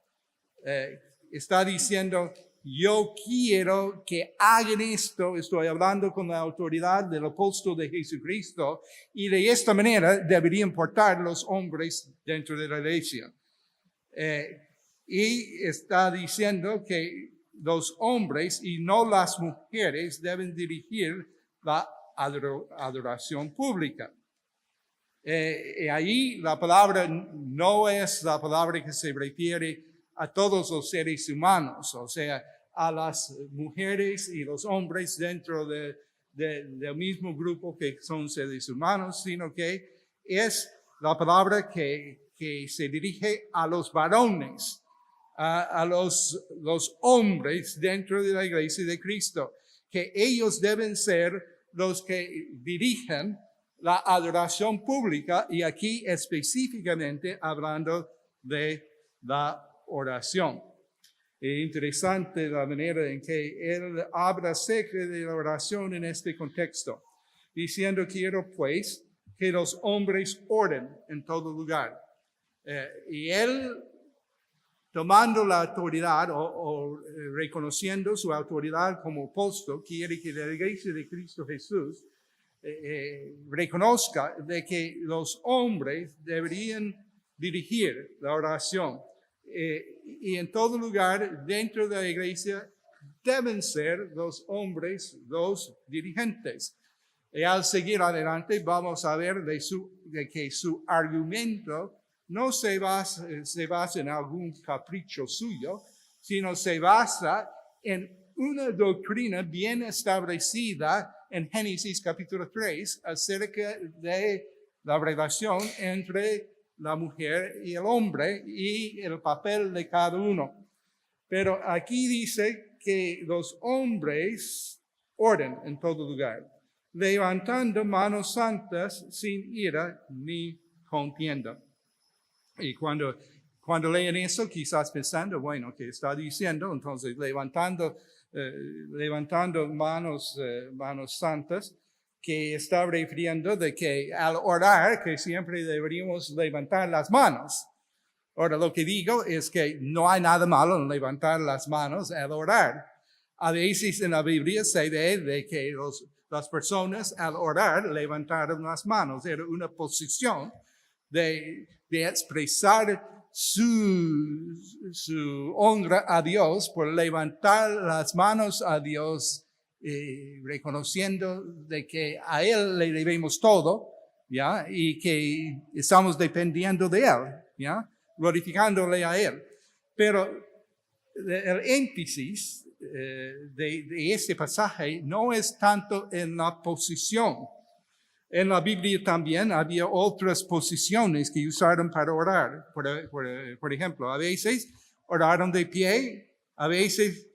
Está diciendo, yo quiero que hagan esto, estoy hablando con la autoridad del apóstol de Jesucristo, y de esta manera deberían portar los hombres dentro de la iglesia. Y está diciendo que los hombres y no las mujeres deben dirigir la adoración pública. Ahí la palabra no es la palabra que se refiere a todos los seres humanos, o sea, a las mujeres y los hombres dentro del mismo grupo que son seres humanos, sino que es la palabra que se dirige a los varones, a los hombres dentro de la iglesia de Cristo, que ellos deben ser los que dirigen la adoración pública, y aquí específicamente hablando de la oración. Es interesante la manera en que él habla acerca de la oración en este contexto, diciendo, quiero pues que los hombres oren en todo lugar. Y él, tomando la autoridad o reconociendo su autoridad como apóstol, quiere que la iglesia de Cristo Jesús reconozca de que los hombres deberían dirigir la oración. Y en todo lugar dentro de la iglesia deben ser los hombres los dirigentes. Y al seguir adelante vamos a ver de que su argumento no se basa en algún capricho suyo, sino se basa en una doctrina bien establecida en Génesis capítulo 3 acerca de la relación entre la mujer y el hombre y el papel de cada uno. Pero aquí dice que los hombres oren en todo lugar, levantando manos santas sin ira ni contienda. Y cuando leen eso, quizás pensando, bueno, ¿qué está diciendo? Entonces, levantando manos santas, que está refiriendo de que al orar, que siempre deberíamos levantar las manos. Ahora, lo que digo es que no hay nada malo en levantar las manos al orar. A veces en la Biblia se ve de que las personas al orar levantaron las manos. Era una posición de expresar su honra a Dios por levantar las manos a Dios, reconociendo de que a Él le debemos todo, ¿ya? Y que estamos dependiendo de Él, ¿ya? Glorificándole a Él. Pero el énfasis de este pasaje no es tanto en la posición. En la Biblia también había otras posiciones que usaron para orar. Por ejemplo, a veces oraron de pie, a veces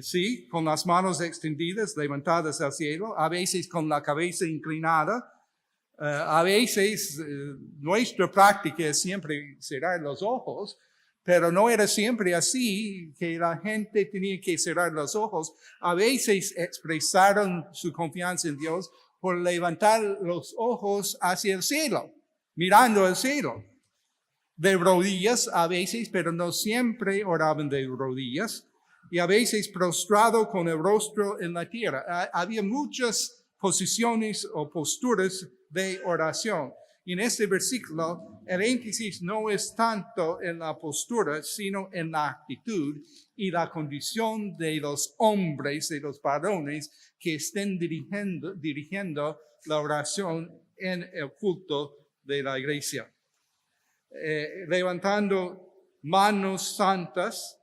sí, con las manos extendidas, levantadas al cielo, a veces con la cabeza inclinada, a veces nuestra práctica es siempre cerrar los ojos, pero no era siempre así que la gente tenía que cerrar los ojos. A veces expresaron su confianza en Dios por levantar los ojos hacia el cielo, mirando al cielo. de rodillas a veces, pero no siempre oraban de rodillas, y a veces prostrado con el rostro en la tierra. Había muchas posiciones o posturas de oración. Y en este versículo, el énfasis no es tanto en la postura, sino en la actitud y la condición de los hombres, de los varones que estén dirigiendo la oración en el culto de la iglesia. Levantando manos santas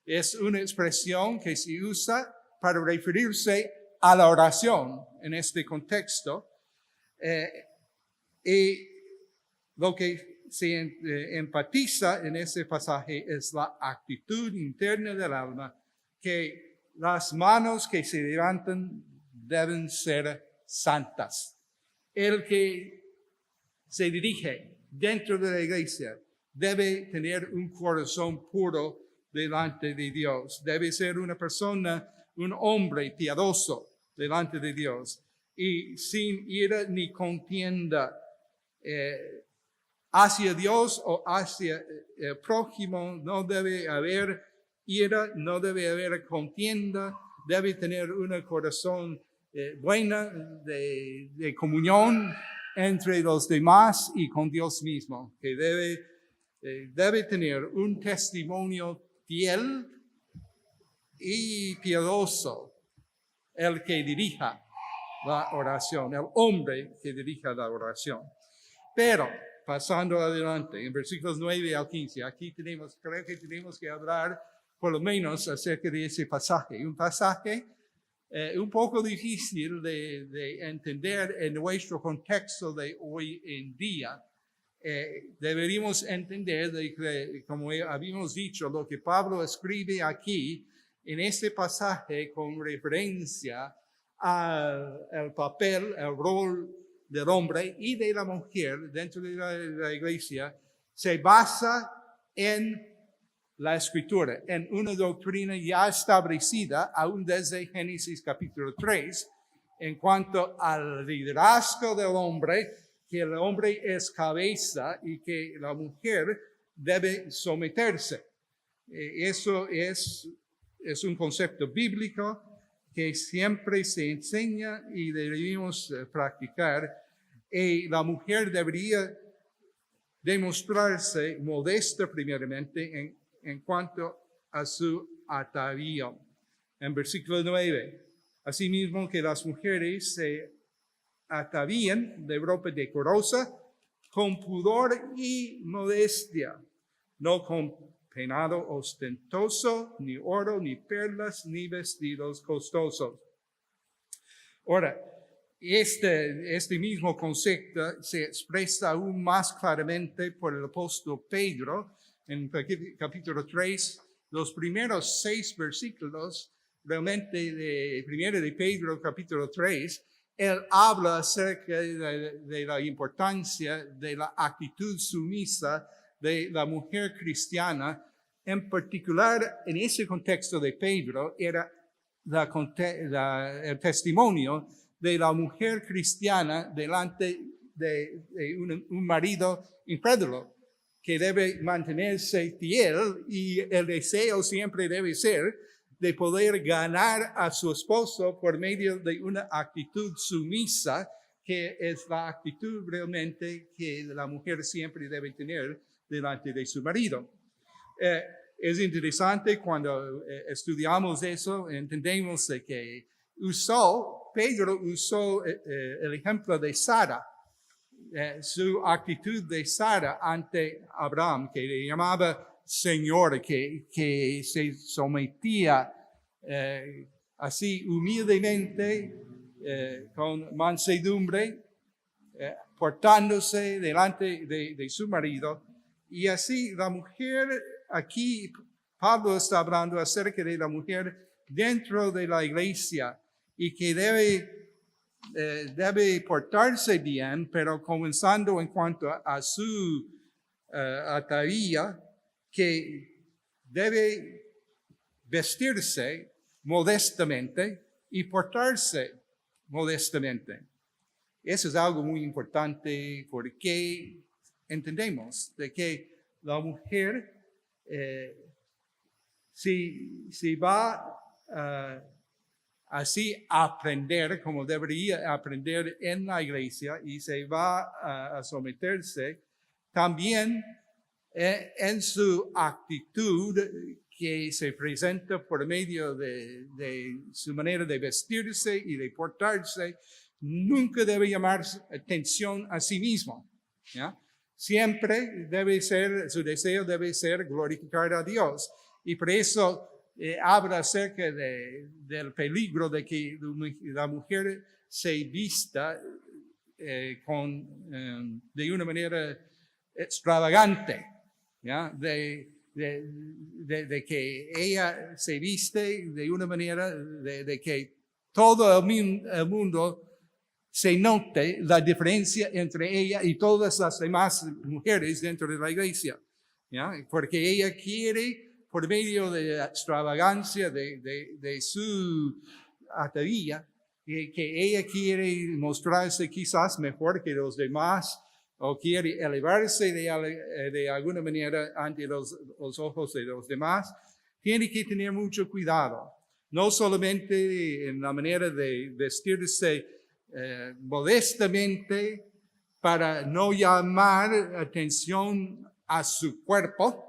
es una expresión que se usa para referirse a la oración en este contexto. Y lo que se enfatiza en ese pasaje es la actitud interna del alma, que las manos que se levantan deben ser santas. El que se dirige dentro de la iglesia debe tener un corazón puro delante de Dios. Debe ser una persona, un hombre piadoso delante de Dios y sin ira ni contienda hacia Dios o hacia el prójimo. No debe haber ira, no debe haber contienda, debe tener un corazón buena de comunión entre los demás y con Dios mismo, que debe tener un testimonio fiel y piadoso el que dirija la oración, el hombre que dirija la oración. Pero, pasando adelante, en versículos 9 al 15, aquí creo que tenemos que hablar por lo menos acerca de ese pasaje. Un pasaje un poco difícil de entender en nuestro contexto de hoy en día. Deberíamos entender, como habíamos dicho, lo que Pablo escribe aquí en este pasaje con referencia al papel, el rol del hombre y de la mujer dentro de la iglesia, se basa en la Escritura, en una doctrina ya establecida aún desde Génesis capítulo 3, en cuanto al liderazgo del hombre, que el hombre es cabeza y que la mujer debe someterse. Eso es un concepto bíblico que siempre se enseña y debemos practicar. Y la mujer debería demostrarse modesta primeramente en cuanto a su atavío. En versículo 9, asimismo que las mujeres se atavían de ropa decorosa, con pudor y modestia, no con peinado ostentoso, ni oro, ni perlas, ni vestidos costosos. Ahora, este mismo concepto se expresa aún más claramente por el apóstol Pedro en capítulo 3, los primeros 6 versículos realmente de 1 de Pedro capítulo 3, él habla acerca de la importancia de la actitud sumisa de la mujer cristiana. En particular, en ese contexto de Pedro, era el testimonio de la mujer cristiana delante de un marido incrédulo, que debe mantenerse fiel, y el deseo siempre debe ser de poder ganar a su esposo por medio de una actitud sumisa, que es la actitud realmente que la mujer siempre debe tener delante de su marido. Es interesante cuando estudiamos eso, entendemos de que Pedro usó el ejemplo de Sara, su actitud de Sara ante Abraham, que le llamaba Señor, que se sometía así humildemente, con mansedumbre, portándose delante de su marido. Y así la mujer, aquí Pablo está hablando acerca de la mujer dentro de la iglesia y que debe portarse bien, pero comenzando en cuanto a su atavío, que debe vestirse modestamente y portarse modestamente. Eso es algo muy importante porque entendemos de que la mujer, si va así a aprender como debería aprender en la iglesia y se va a someterse, también en su actitud que se presenta por medio de su manera de vestirse y de portarse, nunca debe llamar atención a sí mismo, ¿ya? Siempre su deseo debe ser glorificar a Dios. Y por eso habla acerca del peligro de que la mujer se vista de una manera extravagante, ¿ya? De que ella se viste de una manera de que todo el mundo se note la diferencia entre ella y todas las demás mujeres dentro de la iglesia, ¿ya? Porque ella quiere, por medio de la extravagancia de su atavío, que ella quiere mostrarse quizás mejor que los demás, o quiere elevarse de alguna manera ante los ojos de los demás. Tiene que tener mucho cuidado, no solamente en la manera de vestirse modestamente para no llamar atención a su cuerpo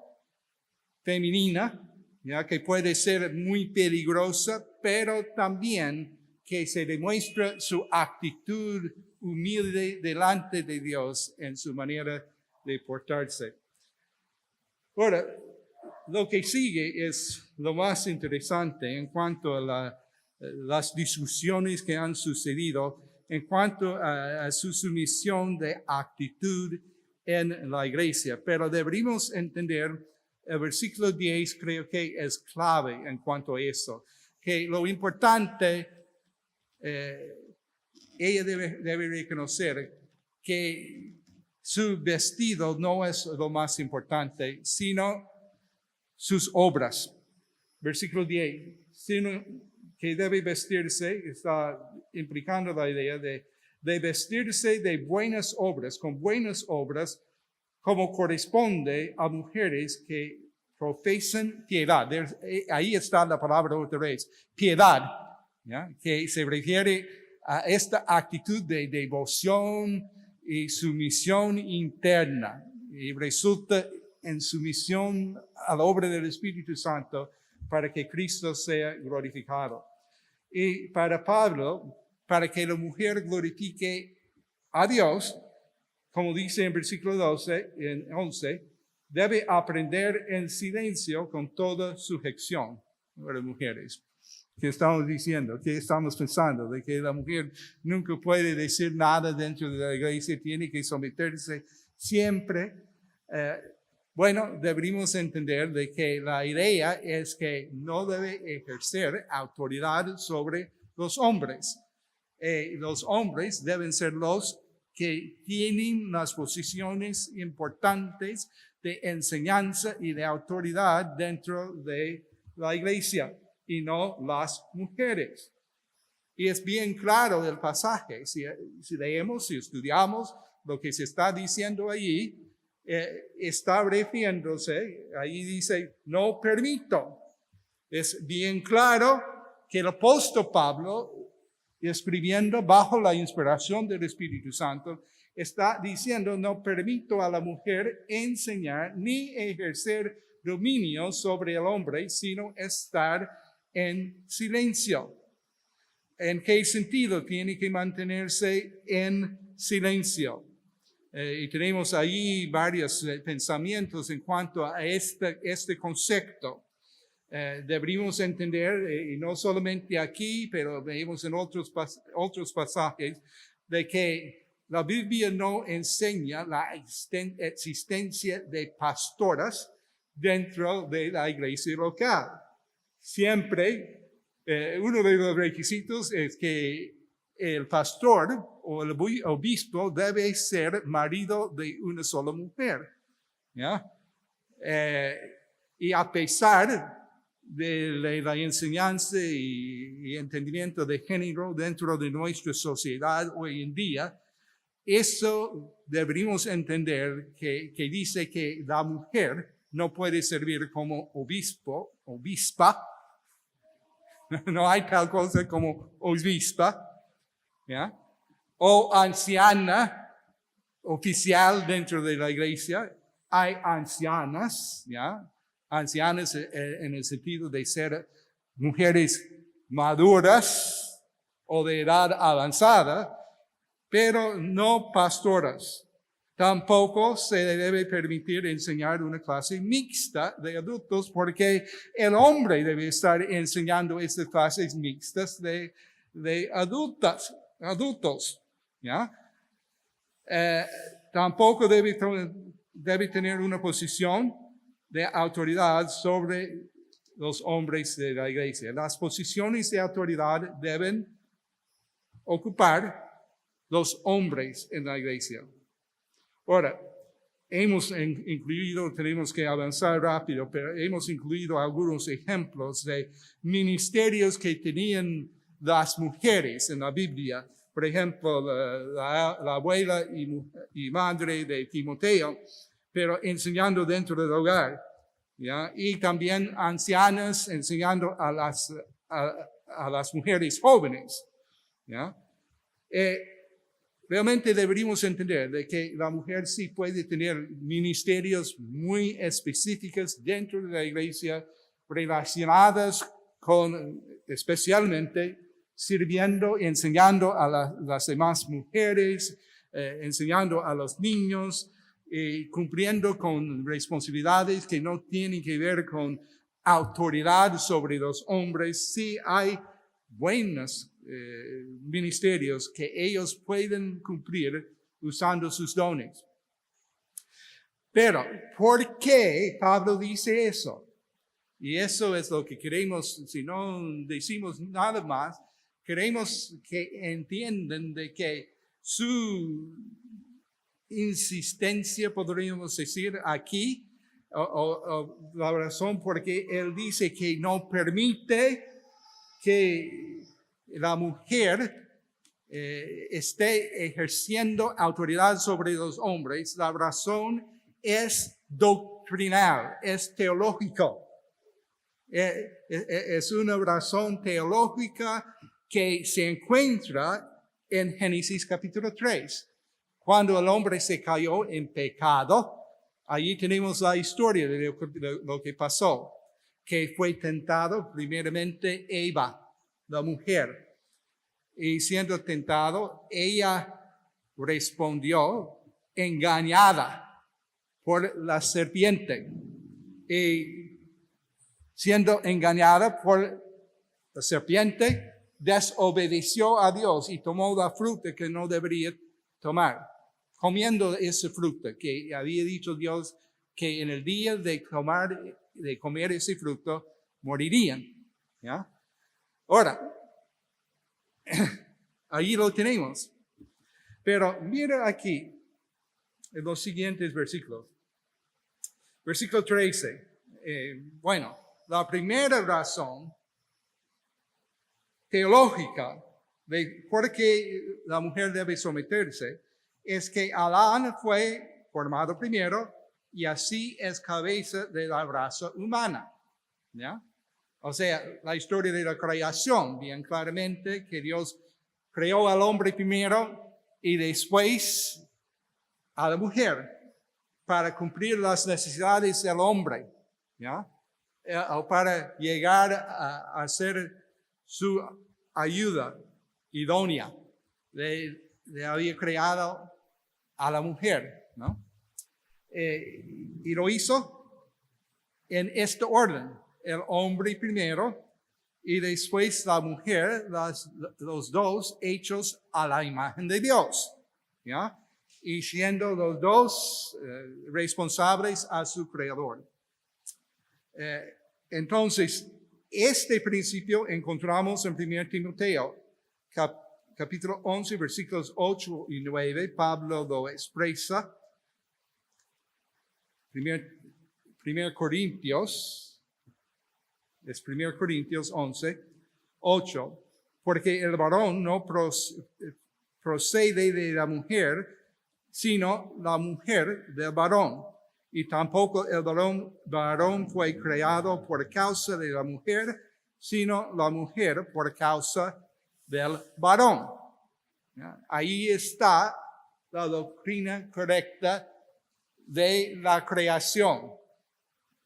femenina, ya que puede ser muy peligrosa, pero también que se demuestra su actitud humilde delante de Dios en su manera de portarse. Ahora, lo que sigue es lo más interesante en cuanto a las discusiones que han sucedido en cuanto a su sumisión de actitud en la iglesia. Pero deberíamos entender, el versículo 10 creo que es clave en cuanto a eso, que lo importante, ella debe reconocer que su vestido no es lo más importante, sino sus obras. Versículo 10, sino que debe vestirse, está implicando la idea de vestirse de buenas obras, con buenas obras, como corresponde a mujeres que profesan piedad. Ahí está la palabra otra vez, piedad, ¿ya? Que se refiere a esta actitud de devoción y sumisión interna, y resulta en sumisión a la obra del Espíritu Santo para que Cristo sea glorificado. Y para Pablo, para que la mujer glorifique a Dios, como dice en versículo 11, debe aprender en silencio con toda sujeción. Para mujeres, ¿qué estamos diciendo? ¿Qué estamos pensando? De que la mujer nunca puede decir nada dentro de la iglesia, tiene que someterse siempre. Bueno, deberíamos entender de que la idea es que no debe ejercer autoridad sobre los hombres. Los hombres deben ser los que tienen las posiciones importantes de enseñanza y de autoridad dentro de la iglesia, y no las mujeres. Y es bien claro el pasaje. Si leemos, si estudiamos lo que se está diciendo allí, está refiriéndose, ahí dice, no permito. Es bien claro que el apóstol Pablo, escribiendo bajo la inspiración del Espíritu Santo, está diciendo, no permito a la mujer enseñar ni ejercer dominio sobre el hombre, sino estar en silencio. ¿En qué sentido tiene que mantenerse en silencio? Y tenemos ahí varios pensamientos en cuanto a este concepto. Deberíamos entender, y no solamente aquí, pero vemos en otros pasajes, de que la Biblia no enseña la existencia de pastoras dentro de la iglesia local. Siempre, uno de los requisitos es que el pastor o el obispo debe ser marido de una sola mujer, ¿ya? Y a pesar de la enseñanza y entendimiento de género dentro de nuestra sociedad hoy en día, Eso deberíamos entender que dice que la mujer no puede servir como obispa. No hay tal cosa como obispa, ¿ya? O anciana oficial dentro de la iglesia. Hay ancianas, ¿ya? Ancianas en el sentido de ser mujeres maduras o de edad avanzada, pero no pastoras. Tampoco se debe permitir enseñar una clase mixta de adultos porque el hombre debe estar enseñando estas clases mixtas de adultos, ¿ya? Tampoco debe tener una posición de autoridad sobre los hombres de la iglesia. Las posiciones de autoridad deben ocupar los hombres en la iglesia. Ahora, hemos incluido, tenemos que avanzar rápido, pero hemos incluido algunos ejemplos de ministerios que tenían las mujeres en la Biblia. Por ejemplo, la abuela y madre de Timoteo, pero enseñando dentro del hogar, ¿ya? Y también ancianas enseñando a las mujeres jóvenes, ¿ya? Realmente deberíamos entender de que la mujer sí puede tener ministerios muy específicos dentro de la iglesia relacionadas con, especialmente, sirviendo, enseñando a las demás mujeres, enseñando a los niños, cumpliendo con responsabilidades que no tienen que ver con autoridad sobre los hombres. Sí hay buenos ministerios que ellos pueden cumplir usando sus dones. Pero, ¿por qué Pablo dice eso? Y eso es lo que queremos, si no decimos nada más, queremos que entiendan de que su insistencia, podríamos decir, aquí, o la razón por qué él dice que no permite que la mujer esté ejerciendo autoridad sobre los hombres, la razón es doctrinal, es teológico. Es una razón teológica que se encuentra en Génesis capítulo 3. Cuando el hombre se cayó en pecado, allí tenemos la historia de lo que pasó, que fue tentado primeramente Eva, la mujer. Y siendo tentado, ella respondió engañada por la serpiente. Y siendo engañada por la serpiente, desobedeció a Dios y tomó la fruta que no debería tomar, comiendo ese fruto que había dicho Dios que en el día de comer ese fruto morirían. ¿Ya? Ahora, ahí lo tenemos. Pero mira aquí, en los siguientes versículos. Versículo 13. Bueno, la primera razón teológica de por qué la mujer debe someterse es que Adán fue formado primero y así es cabeza de la raza humana. ¿Ya? O sea, la historia de la creación, bien claramente que Dios creó al hombre primero y después a la mujer para cumplir las necesidades del hombre, ¿ya? O para llegar a ser su ayuda idónea. Le había creado a la mujer, ¿no? Y lo hizo en este orden. El hombre primero y después la mujer, los dos hechos a la imagen de Dios, ¿ya? Y siendo los dos responsables a su creador. Entonces, este principio encontramos en 1 Timoteo, capítulo 11, versículos 8 y 9. Pablo lo expresa. 1 Corintios, es 1 Corintios 11, 8, porque el varón no procede de la mujer, sino la mujer del varón. Y tampoco el varón fue creado por causa de la mujer, sino la mujer por causa del varón. ¿Ya? Ahí está la doctrina correcta de la creación.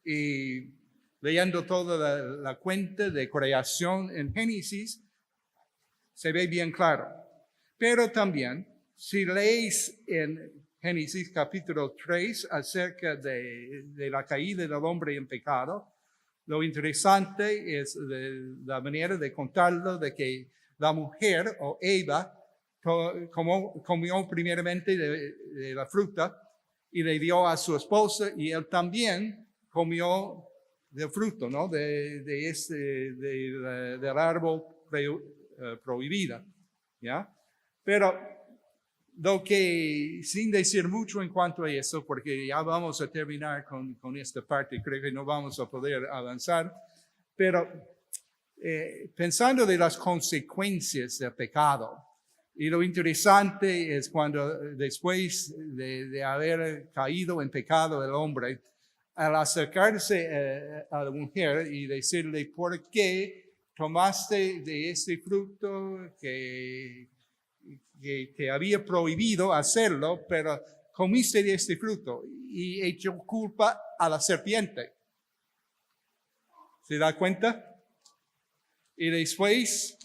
Y leyendo toda la cuenta de creación en Génesis, se ve bien claro. Pero también, si lees en Génesis capítulo 3 acerca de la caída del hombre en pecado, lo interesante es la manera de contarlo, de que la mujer o Eva comió primeramente de la fruta y le dio a su esposo, y él también comió del fruto, ¿no? Del árbol prohibido, ¿ya? Pero lo que, sin decir mucho en cuanto a eso, porque ya vamos a terminar con esta parte, creo que no vamos a poder avanzar, pero pensando de las consecuencias del pecado, y lo interesante es cuando después de haber caído en pecado el hombre, al acercarse a la mujer y decirle, ¿por qué tomaste de este fruto que te había prohibido hacerlo, pero comiste de este fruto? Y echó culpa a la serpiente. ¿Se da cuenta? Y después,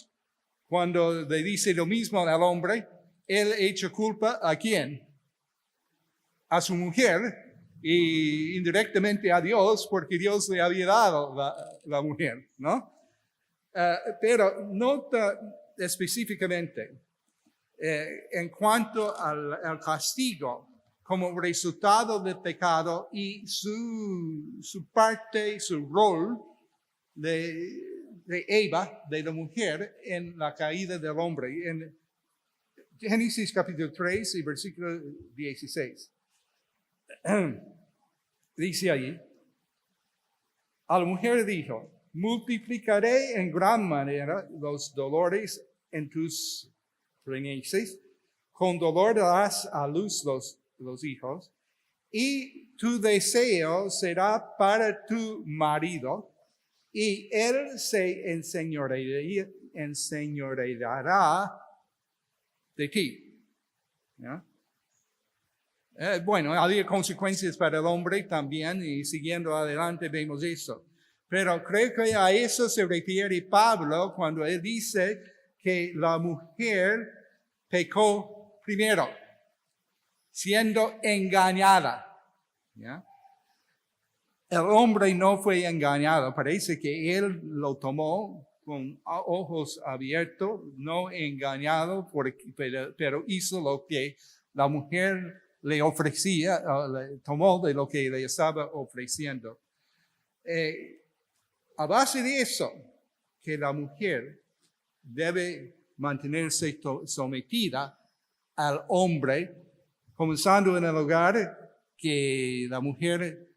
cuando le dice lo mismo al hombre, él echa culpa ¿a quién? A su mujer, y indirectamente a Dios, porque Dios le había dado la mujer, ¿no? Pero nota específicamente, en cuanto al castigo como resultado del pecado y su parte, su rol de Eva, de la mujer, en la caída del hombre. En Génesis capítulo 3 y versículo 16. Dice ahí, a la mujer dijo, multiplicaré en gran manera los dolores en tus preñeces, con dolor darás a luz los hijos, y tu deseo será para tu marido, y él se enseñoreará de ti. ¿Ya? Bueno, había consecuencias para el hombre también, y siguiendo adelante vemos eso. Pero creo que a eso se refiere Pablo cuando él dice que la mujer pecó primero, siendo engañada. ¿Ya? El hombre no fue engañado, parece que él lo tomó con ojos abiertos, no engañado, pero hizo lo que la mujer le ofrecía, tomó de lo que le estaba ofreciendo. A base de eso, que la mujer debe mantenerse sometida al hombre, comenzando en el hogar, que la mujer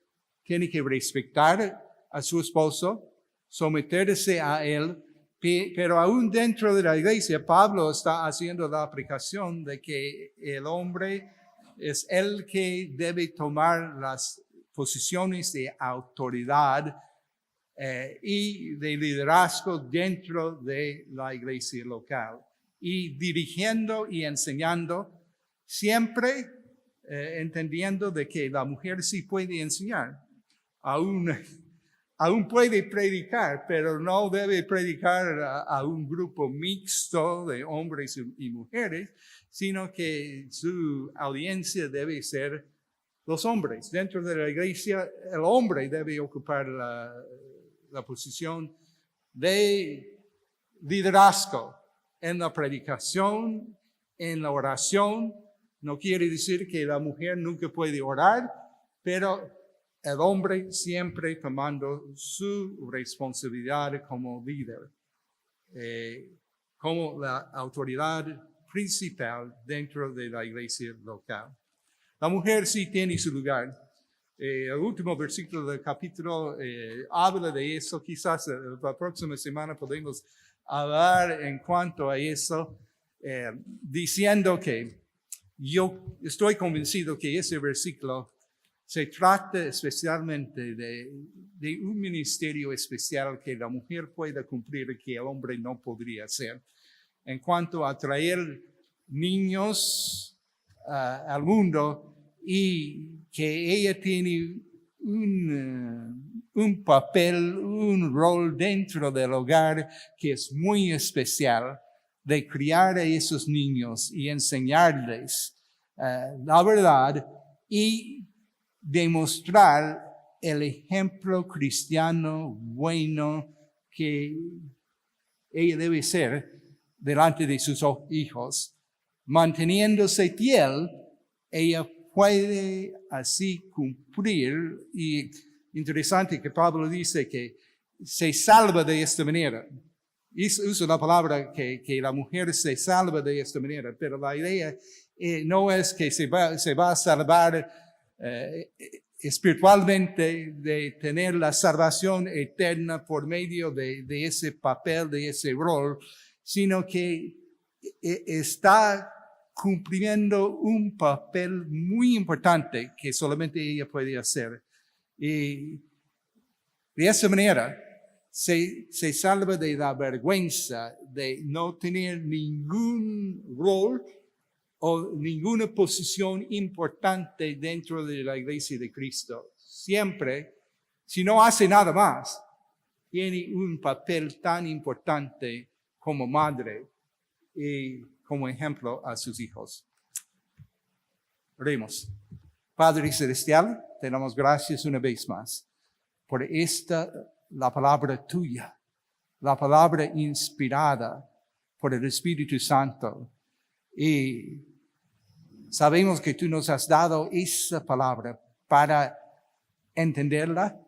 tiene que respetar a su esposo, someterse a él, pero aún dentro de la iglesia, Pablo está haciendo la aplicación de que el hombre es el que debe tomar las posiciones de autoridad y de liderazgo dentro de la iglesia local, y dirigiendo y enseñando, siempre entendiendo de que la mujer sí puede enseñar, aún puede predicar, pero no debe predicar a un grupo mixto de hombres y mujeres, sino que su audiencia debe ser los hombres. Dentro de la iglesia, el hombre debe ocupar la posición de liderazgo en la predicación, en la oración. No quiere decir que la mujer nunca puede orar, pero el hombre siempre tomando su responsabilidad como líder, como la autoridad principal dentro de la iglesia local. La mujer sí tiene su lugar. El último versículo del capítulo habla de eso. Quizás la próxima semana podemos hablar en cuanto a eso. diciendo que yo estoy convencido que ese versículo se trata especialmente de un ministerio especial que la mujer pueda cumplir y que el hombre no podría hacer. En cuanto a traer niños al mundo, y que ella tiene un papel, un rol dentro del hogar que es muy especial, de criar a esos niños y enseñarles la verdad y demostrar el ejemplo cristiano bueno que ella debe ser delante de sus hijos. Manteniéndose fiel, ella puede así cumplir. Y interesante que Pablo dice que se salva de esta manera. Usa la palabra que la mujer se salva de esta manera, pero la idea no es que se va a salvar espiritualmente de tener la salvación eterna por medio de ese papel, de ese rol, sino que está cumpliendo un papel muy importante que solamente ella puede hacer. Y de esa manera se salva de la vergüenza de no tener ningún rol o ninguna posición importante dentro de la iglesia de Cristo. Siempre, si no hace nada más, tiene un papel tan importante como madre y como ejemplo a sus hijos. Oremos. Padre Celestial, te damos gracias una vez más por la palabra tuya, la palabra inspirada por el Espíritu Santo. Y sabemos que tú nos has dado esa palabra para entenderla,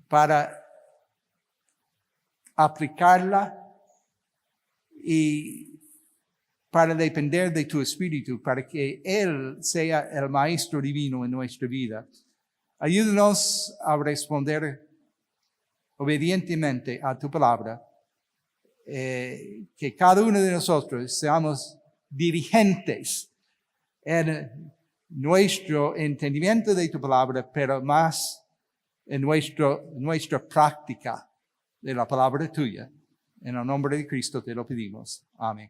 para aplicarla y para depender de tu Espíritu, para que Él sea el Maestro Divino en nuestra vida. Ayúdanos a responder obedientemente a tu palabra, que cada uno de nosotros seamos dirigentes en nuestro entendimiento de tu palabra, pero más en nuestra práctica de la palabra tuya. En el nombre de Cristo te lo pedimos. Amén.